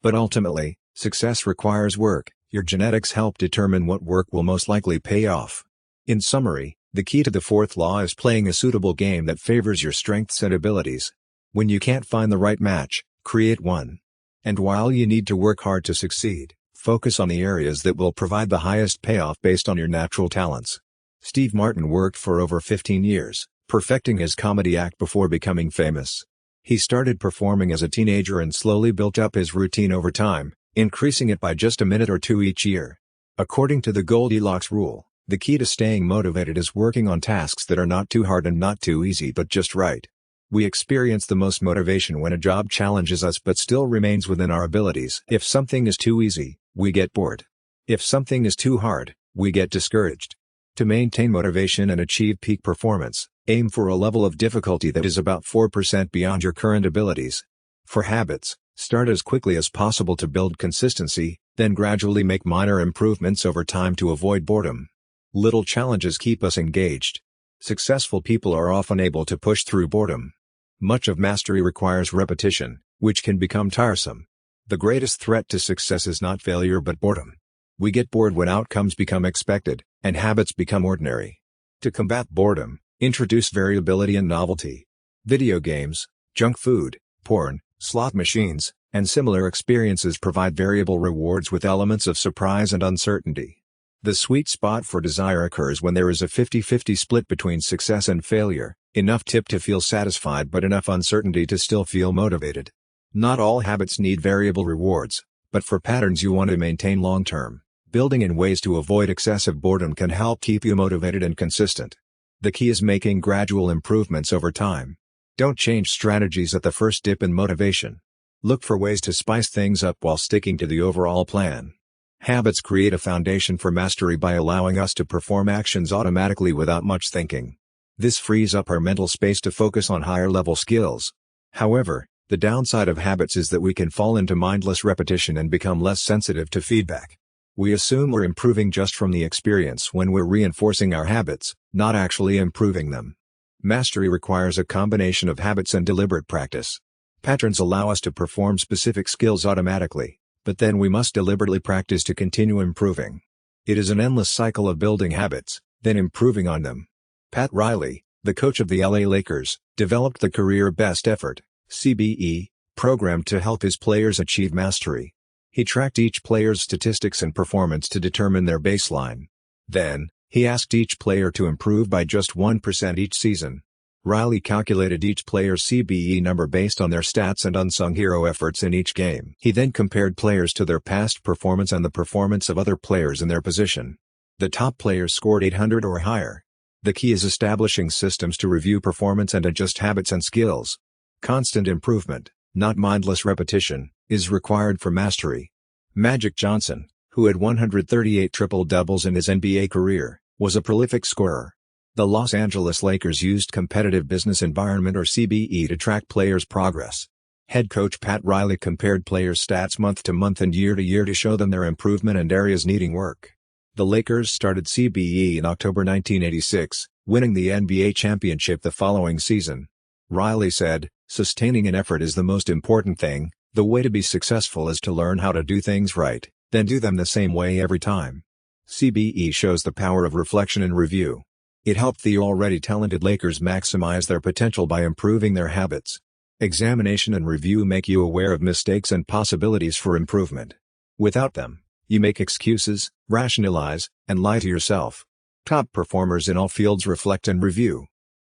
But ultimately, success requires work. Your genetics help determine what work will most likely pay off. In summary, the key to the fourth law is playing a suitable game that favors your strengths and abilities. When you can't find the right match, create one. And while you need to work hard to succeed, focus on the areas that will provide the highest payoff based on your natural talents. Steve Martin worked for over 15 years, perfecting his comedy act before becoming famous. He started performing as a teenager and slowly built up his routine over time, increasing it by just a minute or two each year. According to the Goldilocks rule, the key to staying motivated is working on tasks that are not too hard and not too easy but just right. We experience the most motivation when a job challenges us but still remains within our abilities. If something is too easy, we get bored. If something is too hard, we get discouraged. To maintain motivation and achieve peak performance, aim for a level of difficulty that is about 4% beyond your current abilities. For habits, start as quickly as possible to build consistency, then gradually make minor improvements over time to avoid boredom. Little challenges keep us engaged. Successful people are often able to push through boredom. Much of mastery requires repetition, which can become tiresome. The greatest threat to success is not failure but boredom. We get bored when outcomes become expected, and habits become ordinary. To combat boredom, introduce variability and novelty. Video games, junk food, porn, slot machines, and similar experiences provide variable rewards with elements of surprise and uncertainty. The sweet spot for desire occurs when there is a 50-50 split between success and failure, enough tip to feel satisfied but enough uncertainty to still feel motivated. Not all habits need variable rewards, but for patterns you want to maintain long-term, building in ways to avoid excessive boredom can help keep you motivated and consistent. The key is making gradual improvements over time. Don't change strategies at the first dip in motivation. Look for ways to spice things up while sticking to the overall plan. Habits create a foundation for mastery by allowing us to perform actions automatically without much thinking. This frees up our mental space to focus on higher-level skills. However, the downside of habits is that we can fall into mindless repetition and become less sensitive to feedback. We assume we're improving just from the experience when we're reinforcing our habits, not actually improving them. Mastery requires a combination of habits and deliberate practice. Patterns allow us to perform specific skills automatically, but then we must deliberately practice to continue improving. It is an endless cycle of building habits, then improving on them. Pat Riley, the coach of the LA Lakers, developed the Career Best Effort (CBE) program to help his players achieve mastery. He tracked each player's statistics and performance to determine their baseline. Then, he asked each player to improve by just 1% each season. Riley calculated each player's CBE number based on their stats and unsung hero efforts in each game. He then compared players to their past performance and the performance of other players in their position. The top players scored 800 or higher. The key is establishing systems to review performance and adjust habits and skills. Constant improvement, not mindless repetition, is required for mastery. Magic Johnson, who had 138 triple-doubles in his NBA career, was a prolific scorer. The Los Angeles Lakers used competitive business environment or CBE to track players' progress. Head coach Pat Riley compared players' stats month to month and year to year to show them their improvement and areas needing work. The Lakers started CBE in October 1986, winning the NBA championship the following season. Riley said, "Sustaining an effort is the most important thing. The way to be successful is to learn how to do things right, then do them the same way every time." CBE shows the power of reflection and review. It helped the already talented Lakers maximize their potential by improving their habits. Examination and review make you aware of mistakes and possibilities for improvement. Without them, you make excuses, rationalize, and lie to yourself. Top performers in all fields reflect and review.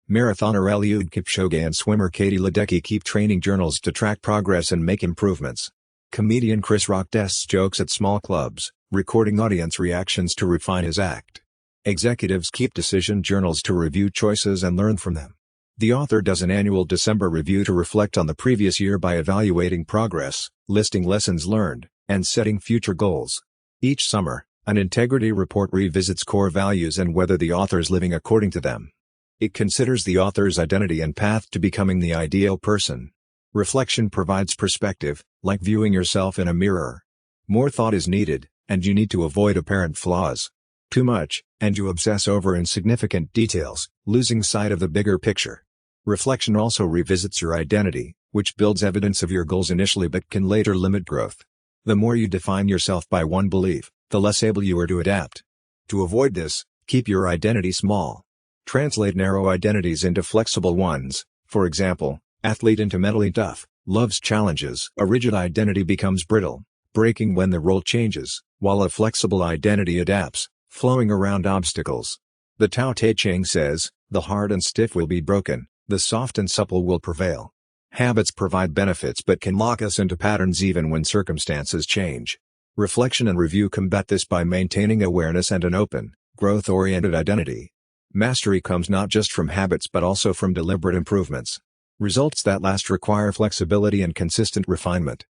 Marathoner Eliud Kipchoge and swimmer Katie Ledecky keep training journals to track progress and make improvements. Comedian Chris Rock tests jokes at small clubs, recording audience reactions to refine his act. Executives keep decision journals to review choices and learn from them. The author does an annual December review to reflect on the previous year by evaluating progress, listing lessons learned, and setting future goals. Each summer, an integrity report revisits core values and whether the author is living according to them. It considers the author's identity and path to becoming the ideal person. Reflection provides perspective, like viewing yourself in a mirror. More thought is needed, and you need to avoid apparent flaws. Too much, and you obsess over insignificant details, losing sight of the bigger picture. Reflection also revisits your identity, which builds evidence of your goals initially but can later limit growth. The more you define yourself by one belief, the less able you are to adapt. To avoid this, keep your identity small. Translate narrow identities into flexible ones. For example, athlete into mentally tough, loves challenges. A rigid identity becomes brittle, breaking when the role changes, while a flexible identity adapts, flowing around obstacles. The Tao Te Ching says, "The hard and stiff will be broken, the soft and supple will prevail." Habits provide benefits but can lock us into patterns even when circumstances change. Reflection and review combat this by maintaining awareness and an open, growth-oriented identity. Mastery comes not just from habits but also from deliberate improvements. Results that last require flexibility and consistent refinement.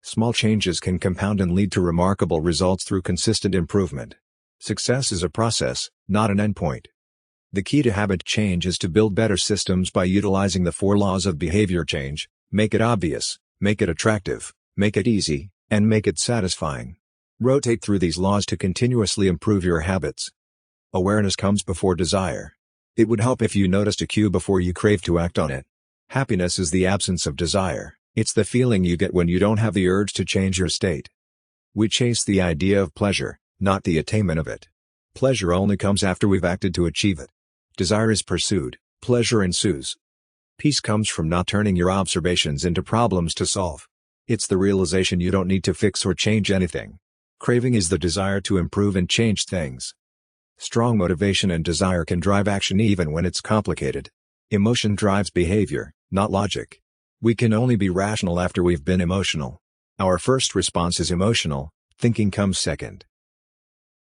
Small changes can compound and lead to remarkable results through consistent improvement. Success is a process, not an endpoint. The key to habit change is to build better systems by utilizing the 4 laws of behavior change: make it obvious, make it attractive, make it easy, and make it satisfying. Rotate through these laws to continuously improve your habits. Awareness comes before desire. It would help if you noticed a cue before you crave to act on it. Happiness is the absence of desire. It's the feeling you get when you don't have the urge to change your state. We chase the idea of pleasure, not the attainment of it. Pleasure only comes after we've acted to achieve it. Desire is pursued, pleasure ensues. Peace comes from not turning your observations into problems to solve. It's the realization you don't need to fix or change anything. Craving is the desire to improve and change things. Strong motivation and desire can drive action even when it's complicated. Emotion drives behavior, not logic. We can only be rational after we've been emotional. Our first response is emotional, thinking comes second.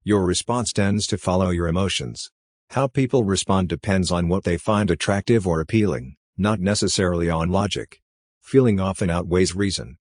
Your response tends to follow your emotions. How people respond depends on what they find attractive or appealing, not necessarily on logic. Feeling often outweighs reason.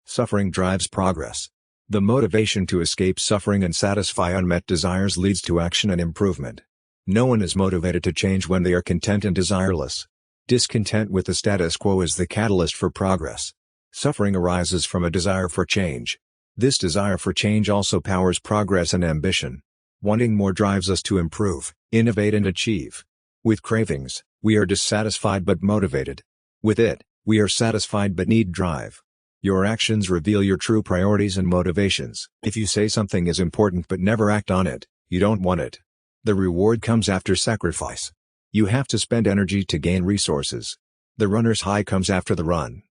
Suffering drives progress. The motivation to escape suffering and satisfy unmet desires leads to action and improvement. No one is motivated to change when they are content and desireless. Discontent with the status quo is the catalyst for progress. Suffering arises from a desire for change. This desire for change also powers progress and ambition. Wanting more drives us to improve, innovate and achieve. With cravings, we are dissatisfied but motivated. With it, we are satisfied but need drive. Your actions reveal your true priorities and motivations. If you say something is important but never act on it, you don't want it. The reward comes after sacrifice. You have to spend energy to gain resources. The runner's high comes after the run.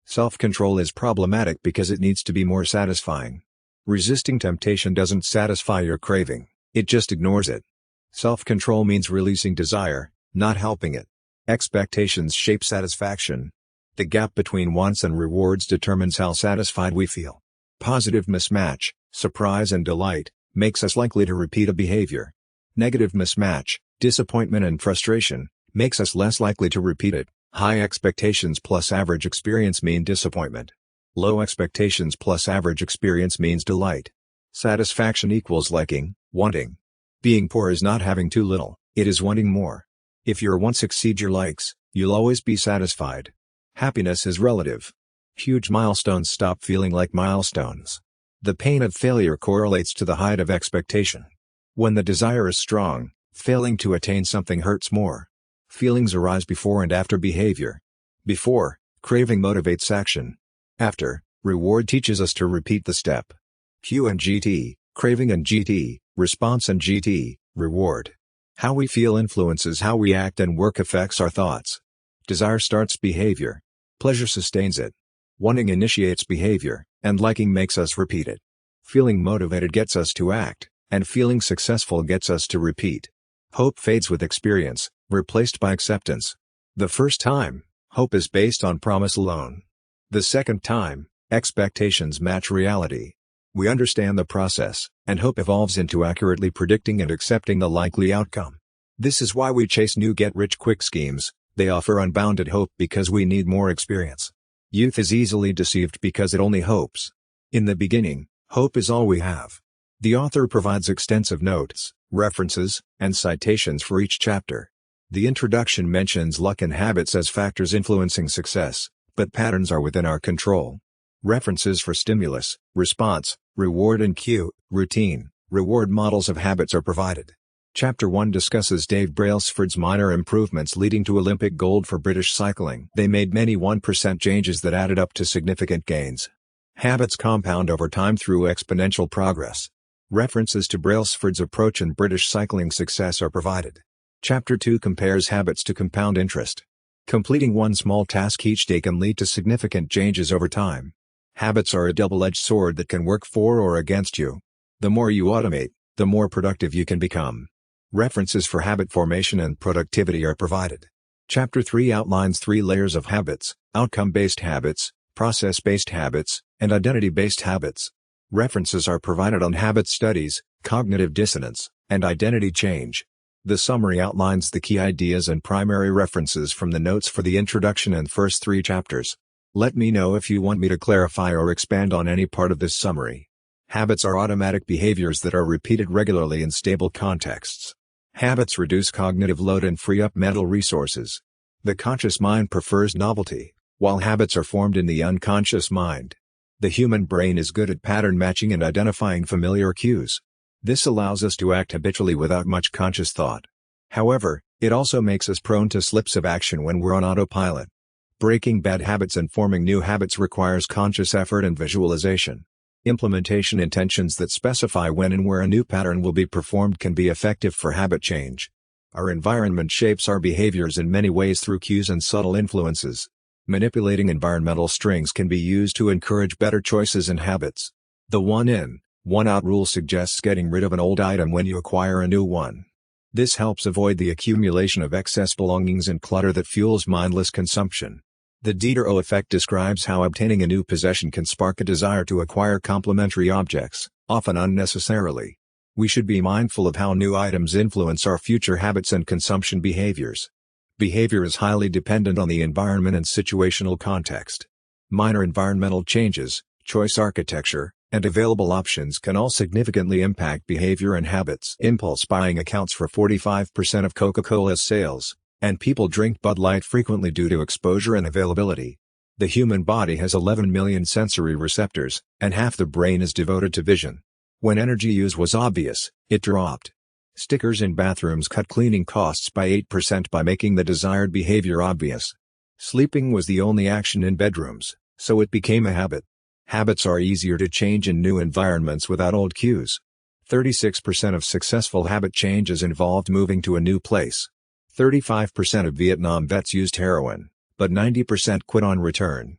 Self-control is problematic because it needs to be more satisfying. Resisting temptation doesn't satisfy your craving, it just ignores it. Self-control means releasing desire, not helping it. Expectations shape satisfaction. The gap between wants and rewards determines how satisfied we feel. Positive mismatch, surprise and delight, makes us likely to repeat a behavior. Negative mismatch, disappointment and frustration, makes us less likely to repeat it. High expectations plus average experience mean disappointment. Low expectations plus average experience means delight. Satisfaction equals liking, wanting. Being poor is not having too little, it is wanting more. If your wants exceed your likes, you'll always be satisfied. Happiness is relative. Huge milestones stop feeling like milestones. The pain of failure correlates to the height of expectation. When the desire is strong, failing to attain something hurts more. Feelings arise before and after behavior. Before, craving motivates action. After, reward teaches us to repeat the step. Q and GT, craving and GT, response and GT, reward. How we feel influences how we act, and work affects our thoughts. Desire starts behavior. Pleasure sustains it. Wanting initiates behavior, and liking makes us repeat it. Feeling motivated gets us to act, and feeling successful gets us to repeat. Hope fades with experience, replaced by acceptance. The first time, hope is based on promise alone. The second time, expectations match reality. We understand the process, and hope evolves into accurately predicting and accepting the likely outcome. This is why we chase new get-rich-quick schemes. They offer unbounded hope because we need more experience. Youth is easily deceived because it only hopes. In the beginning, hope is all we have. The author provides extensive notes, references, and citations for each chapter. The introduction mentions luck and habits as factors influencing success, but patterns are within our control. References for stimulus, response, reward and cue, routine, reward models of habits are provided. Chapter 1 discusses Dave Brailsford's minor improvements leading to Olympic gold for British cycling. They made many 1% changes that added up to significant gains. Habits compound over time through exponential progress. References to Brailsford's approach and British cycling success are provided. Chapter 2 compares habits to compound interest. Completing one small task each day can lead to significant changes over time. Habits are a double-edged sword that can work for or against you. The more you automate, the more productive you can become. References for habit formation and productivity are provided. Chapter 3 outlines 3 layers of habits: outcome-based habits, process-based habits, and identity-based habits. References are provided on habit studies, cognitive dissonance, and identity change. The summary outlines the key ideas and primary references from the notes for the introduction and first 3 chapters. Let me know if you want me to clarify or expand on any part of this summary. Habits are automatic behaviors that are repeated regularly in stable contexts. Habits reduce cognitive load and free up mental resources. The conscious mind prefers novelty, while habits are formed in the unconscious mind. The human brain is good at pattern matching and identifying familiar cues. This allows us to act habitually without much conscious thought. However, it also makes us prone to slips of action when we're on autopilot. Breaking bad habits and forming new habits requires conscious effort and visualization. Implementation intentions that specify when and where a new pattern will be performed can be effective for habit change. Our environment shapes our behaviors in many ways through cues and subtle influences. Manipulating environmental strings can be used to encourage better choices and habits. The one in, one out rule suggests getting rid of an old item when you acquire a new one. This helps avoid the accumulation of excess belongings and clutter that fuels mindless consumption. The Diderot effect describes how obtaining a new possession can spark a desire to acquire complementary objects, often unnecessarily. We should be mindful of how new items influence our future habits and consumption behaviors. Behavior is highly dependent on the environment and situational context. Minor environmental changes, choice architecture, and available options can all significantly impact behavior and habits. Impulse buying accounts for 45% of Coca-Cola's sales, and people drink Bud Light frequently due to exposure and availability. The human body has 11 million sensory receptors, and half the brain is devoted to vision. When energy use was obvious, it dropped. Stickers in bathrooms cut cleaning costs by 8% by making the desired behavior obvious. Sleeping was the only action in bedrooms, so it became a habit. Habits are easier to change in new environments without old cues. 36% of successful habit changes involved moving to a new place. 35% of Vietnam vets used heroin, but 90% quit on return.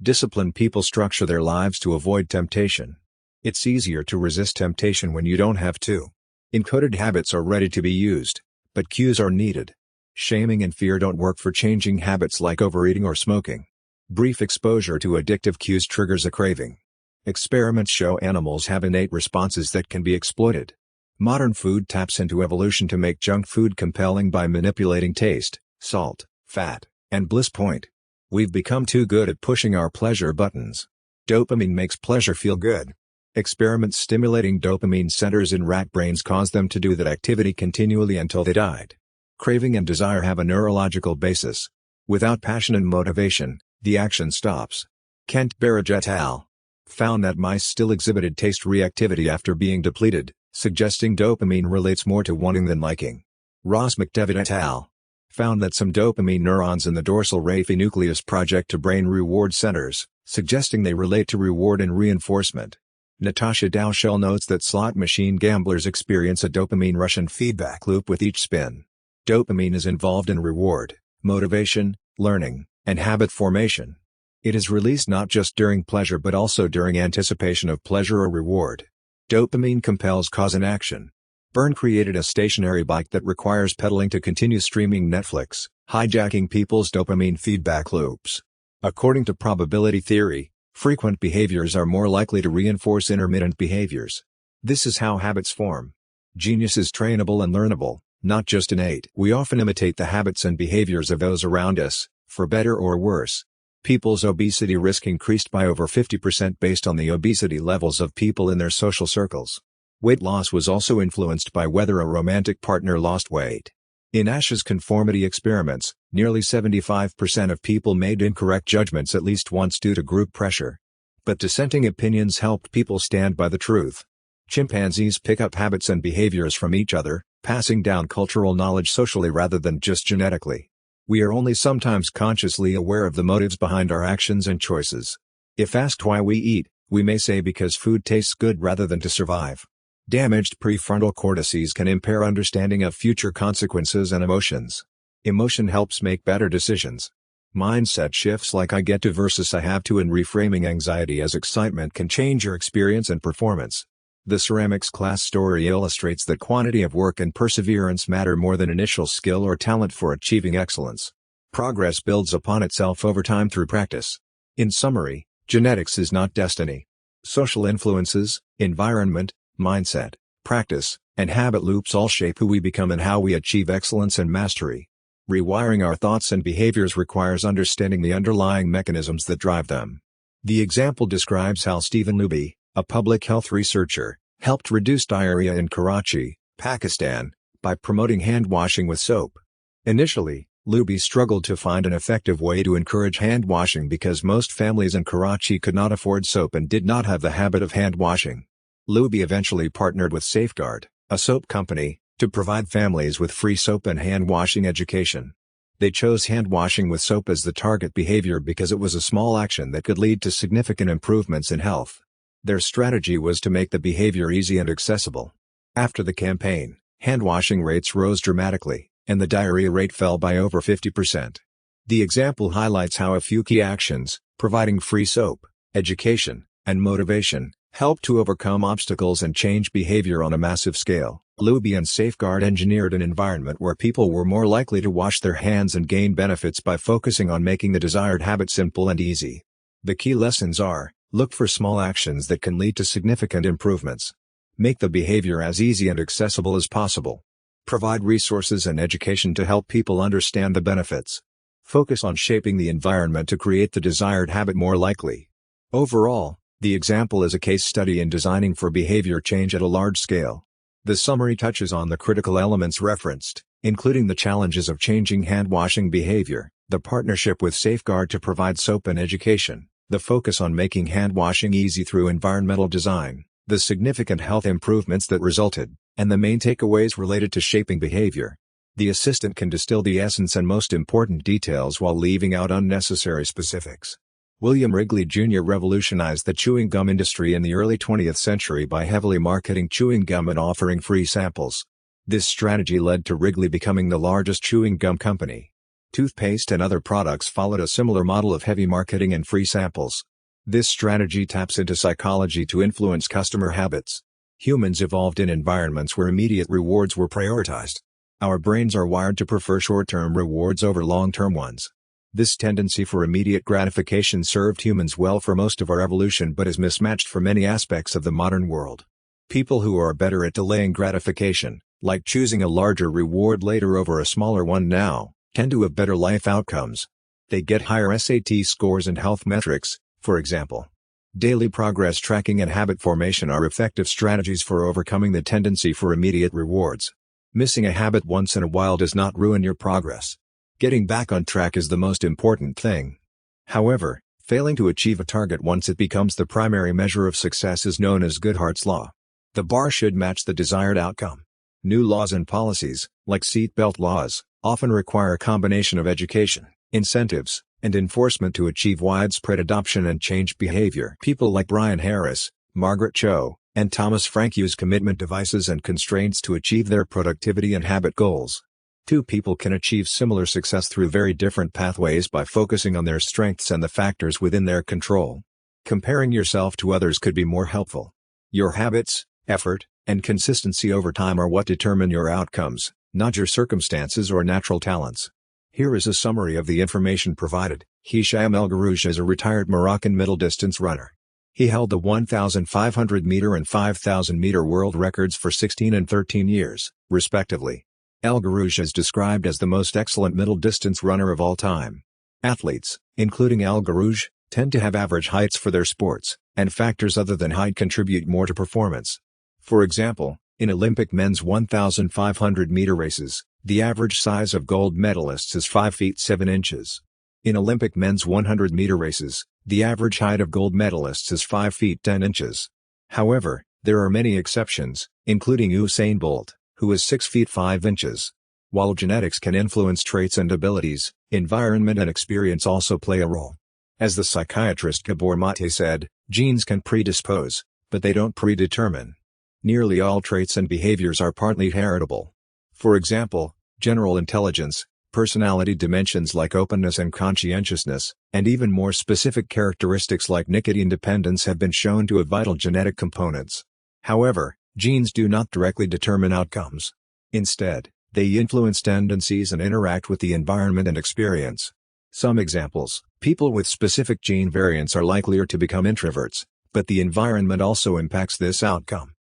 Disciplined people structure their lives to avoid temptation. It's easier to resist temptation when you don't have to. Encoded habits are ready to be used, but cues are needed. Shaming and fear don't work for changing habits like overeating or smoking. Brief exposure to addictive cues triggers a craving. Experiments show animals have innate responses that can be exploited. Modern food taps into evolution to make junk food compelling by manipulating taste, salt, fat, and bliss point. We've become too good at pushing our pleasure buttons. Dopamine makes pleasure feel good. Experiments stimulating dopamine centers in rat brains caused them to do that activity continually until they died. Craving and desire have a neurological basis. Without passion and motivation, the action stops. Kent Barrage et al. Found that mice still exhibited taste reactivity after being depleted, suggesting dopamine relates more to wanting than liking. Ross McDevitt et al. Found that some dopamine neurons in the dorsal raphe nucleus project to brain reward centers, suggesting they relate to reward and reinforcement. Natasha Dowshell notes that slot machine gamblers experience a dopamine rush and feedback loop with each spin. Dopamine is involved in reward, motivation, learning, and habit formation. It is released not just during pleasure but also during anticipation of pleasure or reward. Dopamine compels cause and action. Byrne created a stationary bike that requires pedaling to continue streaming Netflix, hijacking people's dopamine feedback loops. According to probability theory, frequent behaviors are more likely to reinforce intermittent behaviors. This is how habits form. Genius is trainable and learnable, not just innate. We often imitate the habits and behaviors of those around us, for better or worse. People's obesity risk increased by over 50% based on the obesity levels of people in their social circles. Weight loss was also influenced by whether a romantic partner lost weight. In Ash's conformity experiments, nearly 75% of people made incorrect judgments at least once due to group pressure. But dissenting opinions helped people stand by the truth. Chimpanzees pick up habits and behaviors from each other, passing down cultural knowledge socially rather than just genetically. We are only sometimes consciously aware of the motives behind our actions and choices. If asked why we eat, we may say because food tastes good rather than to survive. Damaged prefrontal cortices can impair understanding of future consequences and emotions. Emotion helps make better decisions. Mindset shifts like I get to versus I have to and reframing anxiety as excitement can change your experience and performance. The ceramics class story illustrates that quantity of work and perseverance matter more than initial skill or talent for achieving excellence. Progress builds upon itself over time through practice. In summary, genetics is not destiny. Social influences, environment, mindset, practice, and habit loops all shape who we become and how we achieve excellence and mastery. Rewiring our thoughts and behaviors requires understanding the underlying mechanisms that drive them. The example describes how Stephen Luby, a public health researcher, helped reduce diarrhea in Karachi, Pakistan, by promoting hand washing with soap. Initially, Luby struggled to find an effective way to encourage hand washing because most families in Karachi could not afford soap and did not have the habit of hand washing. Luby eventually partnered with Safeguard, a soap company, to provide families with free soap and hand washing education. They chose hand washing with soap as the target behavior because it was a small action that could lead to significant improvements in health. Their strategy was to make the behavior easy and accessible. After the campaign, hand washing rates rose dramatically, and the diarrhea rate fell by over 50%. The example highlights how a few key actions, providing free soap, education, and motivation, help to overcome obstacles and change behavior on a massive scale. Luby and Safeguard engineered an environment where people were more likely to wash their hands and gain benefits by focusing on making the desired habit simple and easy. The key lessons are: look for small actions that can lead to significant improvements. Make the behavior as easy and accessible as possible. Provide resources and education to help people understand the benefits. Focus on shaping the environment to create the desired habit more likely. Overall, the example is a case study in designing for behavior change at a large scale. The summary touches on the critical elements referenced, including the challenges of changing hand-washing behavior, the partnership with Safeguard to provide soap and education, the focus on making hand-washing easy through environmental design, the significant health improvements that resulted, and the main takeaways related to shaping behavior. The assistant can distill the essence and most important details while leaving out unnecessary specifics. William Wrigley Jr. revolutionized the chewing gum industry in the early 20th century by heavily marketing chewing gum and offering free samples. This strategy led to Wrigley becoming the largest chewing gum company. Toothpaste and other products followed a similar model of heavy marketing and free samples. This strategy taps into psychology to influence customer habits. Humans evolved in environments where immediate rewards were prioritized. Our brains are wired to prefer short-term rewards over long-term ones. This tendency for immediate gratification served humans well for most of our evolution but is mismatched for many aspects of the modern world. People who are better at delaying gratification, like choosing a larger reward later over a smaller one now, tend to have better life outcomes. They get higher SAT scores and health metrics, for example. Daily progress tracking and habit formation are effective strategies for overcoming the tendency for immediate rewards. Missing a habit once in a while does not ruin your progress. Getting back on track is the most important thing. However, Failing to achieve a target once it becomes the primary measure of success is known as Goodhart's Law. The bar should match the desired outcome. New laws and policies, like seatbelt laws, often require a combination of education, incentives, and enforcement to achieve widespread adoption and change behavior. People like Brian Harris, Margaret Cho, and Thomas Frank use commitment devices and constraints to achieve their productivity and habit goals. Two people can achieve similar success through very different pathways by focusing on their strengths and the factors within their control. Comparing yourself to others could be more helpful. Your habits, effort, and consistency over time are what determine your outcomes, not your circumstances or natural talents. Here is a summary of the information provided. Hicham El Guerrouj is a retired Moroccan middle-distance runner. He held the 1,500-meter and 5,000-meter world records for 16 and 13 years, respectively. El Guerrouj is described as the most excellent middle-distance runner of all time. Athletes, including El Guerrouj, tend to have average heights for their sports, and factors other than height contribute more to performance. For example, in Olympic men's 1,500-meter races, the average size of gold medalists is 5 feet 7 inches. In Olympic men's 100-meter races, the average height of gold medalists is 5 feet 10 inches. However, there are many exceptions, including Usain Bolt, who is 6 feet 5 inches. While genetics can influence traits and abilities, environment and experience also play a role. As the psychiatrist Gabor Mate said, genes can predispose, but they don't predetermine. Nearly all traits and behaviors are partly heritable. For example, general intelligence, personality dimensions like openness and conscientiousness, and even more specific characteristics like nicotine dependence have been shown to have vital genetic components. However, genes do not directly determine outcomes. Instead, they influence tendencies and interact with the environment and experience. Some examples: people with specific gene variants are likelier to become introverts, but the environment also impacts this outcome.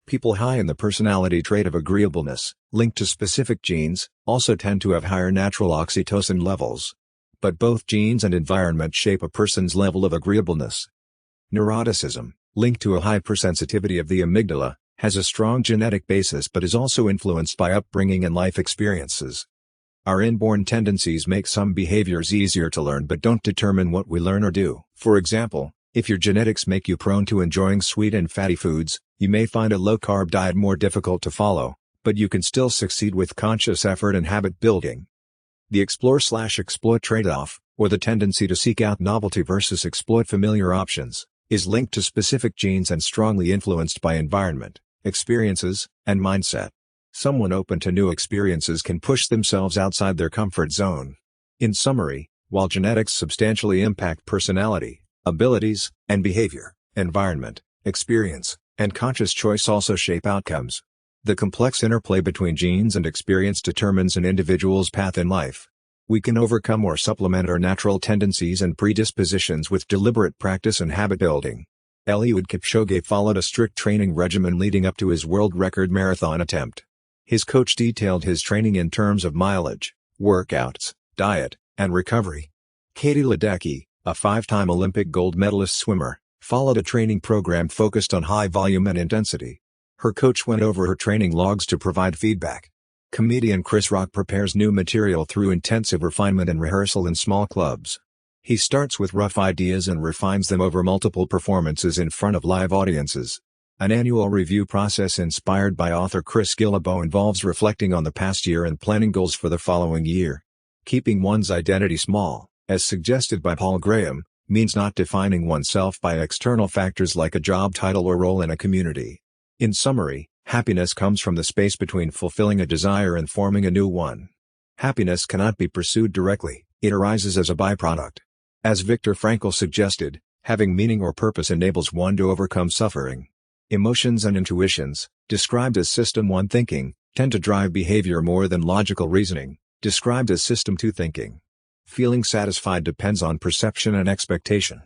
People high in the personality trait of agreeableness, linked to specific genes, also tend to have higher natural oxytocin levels. But both genes and environment shape a person's level of agreeableness. Neuroticism, linked to a hypersensitivity of the amygdala, has a strong genetic basis but is also influenced by upbringing and life experiences. Our inborn tendencies make some behaviors easier to learn but don't determine what we learn or do. For example, if your genetics make you prone to enjoying sweet and fatty foods, you may find a low-carb diet more difficult to follow, but you can still succeed with conscious effort and habit building. The explore/exploit trade-off, or the tendency to seek out novelty versus exploit familiar options, is linked to specific genes and strongly influenced by environment, experiences, and mindset. Someone open to new experiences can push themselves outside their comfort zone. In summary, while genetics substantially impact personality, abilities, and behavior, environment, experience, and conscious choice also shape outcomes. The complex interplay between genes and experience determines an individual's path in life. We can overcome or supplement our natural tendencies and predispositions with deliberate practice and habit building. Eliud Kipchoge followed a strict training regimen leading up to his world record marathon attempt. His coach detailed his training in terms of mileage, workouts, diet, and recovery. Katie Ledecky, a 5-time Olympic gold medalist swimmer, followed a training program focused on high volume and intensity. Her coach went over her training logs to provide feedback. Comedian Chris Rock prepares new material through intensive refinement and rehearsal in small clubs. He starts with rough ideas and refines them over multiple performances in front of live audiences. An annual review process inspired by author Chris Guillebeau involves reflecting on the past year and planning goals for the following year. Keeping one's identity small, as suggested by Paul Graham, means not defining oneself by external factors like a job title or role in a community. In summary, happiness comes from the space between fulfilling a desire and forming a new one. Happiness cannot be pursued directly, it arises as a byproduct. As Viktor Frankl suggested, having meaning or purpose enables one to overcome suffering. Emotions and intuitions, described as System 1 thinking, tend to drive behavior more than logical reasoning, described as System 2 thinking. Feeling satisfied depends on perception and expectation.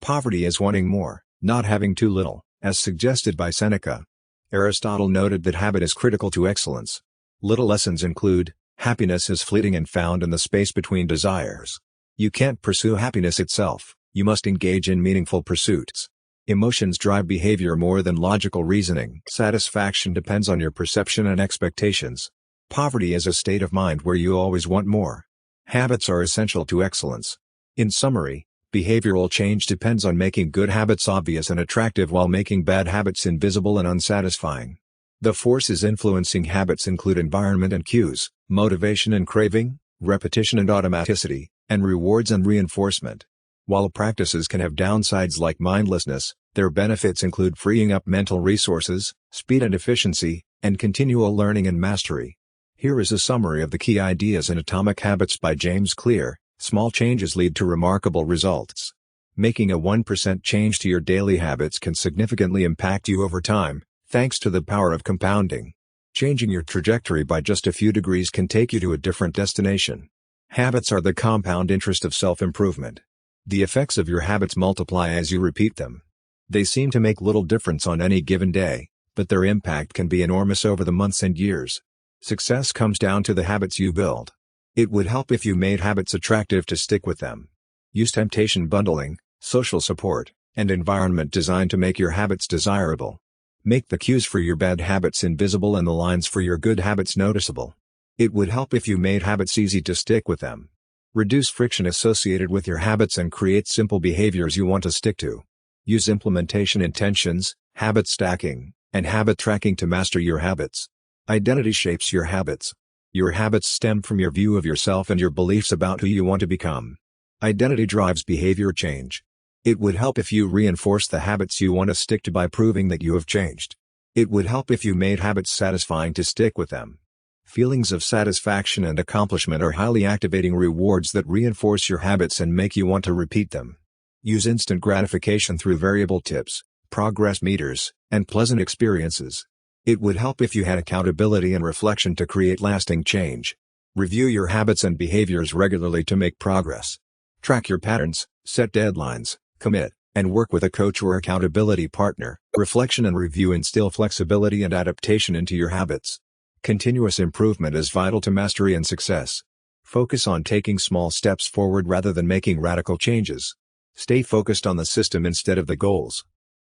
Poverty is wanting more, not having too little, as suggested by Seneca. Aristotle noted that habit is critical to excellence. Little lessons include, happiness is fleeting and found in the space between desires. You can't pursue happiness itself, you must engage in meaningful pursuits. Emotions drive behavior more than logical reasoning. Satisfaction depends on your perception and expectations. Poverty is a state of mind where you always want more. Habits are essential to excellence. In summary, Behavioral change depends on making good habits obvious and attractive while making bad habits invisible and unsatisfying. The forces influencing habits include environment and cues, motivation and craving, repetition and automaticity, and rewards and reinforcement. While practices can have downsides like mindlessness, their benefits include freeing up mental resources, speed and efficiency, and continual learning and mastery. Here is a summary of the key ideas in Atomic Habits by James Clear. Small changes lead to remarkable results. Making a 1% change to your daily habits can significantly impact you over time, thanks to the power of compounding. Changing your trajectory by just a few degrees can take you to a different destination. Habits are the compound interest of self-improvement. The effects of your habits multiply as you repeat them. They seem to make little difference on any given day, but their impact can be enormous over the months and years. Success comes down to the habits you build. It would help if you made habits attractive to stick with them. Use temptation bundling, social support, and environment design to make your habits desirable. Make the cues for your bad habits invisible and the lines for your good habits noticeable. It would help if you made habits easy to stick with them. Reduce friction associated with your habits and create simple behaviors you want to stick to. Use implementation intentions, habit stacking, and habit tracking to master your habits. Identity shapes your habits. Your habits stem from your view of yourself and your beliefs about who you want to become. Identity drives behavior change. It would help if you reinforce the habits you want to stick to by proving that you have changed. It would help if you made habits satisfying to stick with them. Feelings of satisfaction and accomplishment are highly activating rewards that reinforce your habits and make you want to repeat them. Use instant gratification through variable tips, progress meters, and pleasant experiences. It would help if you had accountability and reflection to create lasting change. Review your habits and behaviors regularly to make progress. Track your patterns, set deadlines, commit, and work with a coach or accountability partner. Reflection and review instill flexibility and adaptation into your habits. Continuous improvement is vital to mastery and success. Focus on taking small steps forward rather than making radical changes. Stay focused on the system instead of the goals.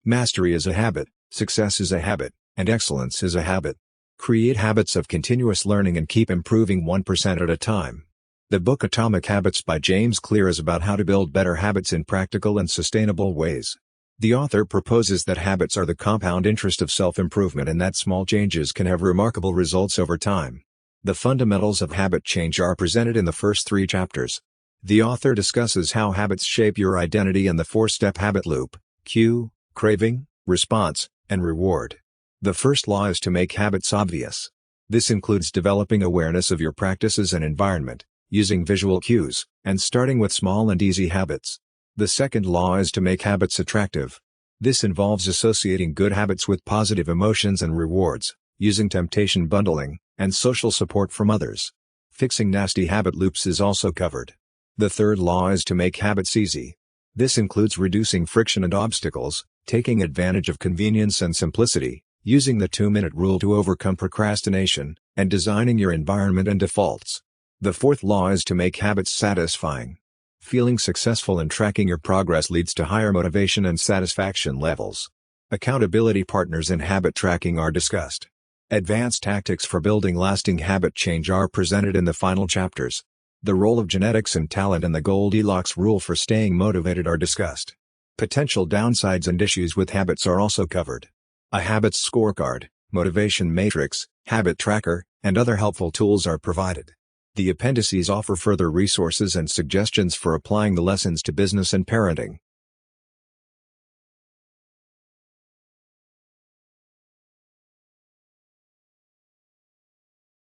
Mastery is a habit, success is a habit, and excellence is a habit. Create habits of continuous learning and keep improving 1% at a time. The book Atomic Habits by James Clear is about how to build better habits in practical and sustainable ways. The author proposes that habits are the compound interest of self-improvement and that small changes can have remarkable results over time. The fundamentals of habit change are presented in the first 3 chapters. The author discusses how habits shape your identity and the 4-step habit loop: cue, craving, response, and reward. The first law is to make habits obvious. This includes developing awareness of your practices and environment, using visual cues, and starting with small and easy habits. The second law is to make habits attractive. This involves associating good habits with positive emotions and rewards, using temptation bundling, and social support from others. Fixing nasty habit loops is also covered. The third law is to make habits easy. This includes reducing friction and obstacles, taking advantage of convenience and simplicity, using the 2-minute rule to overcome procrastination, and designing your environment and defaults. The fourth law is to make habits satisfying. Feeling successful and tracking your progress leads to higher motivation and satisfaction levels. Accountability partners in habit tracking are discussed. Advanced tactics for building lasting habit change are presented in the final chapters. The role of genetics and talent and the Goldilocks rule for staying motivated are discussed. Potential downsides and issues with habits are also covered. A habits scorecard, motivation matrix, habit tracker, and other helpful tools are provided. The appendices offer further resources and suggestions for applying the lessons to business and parenting.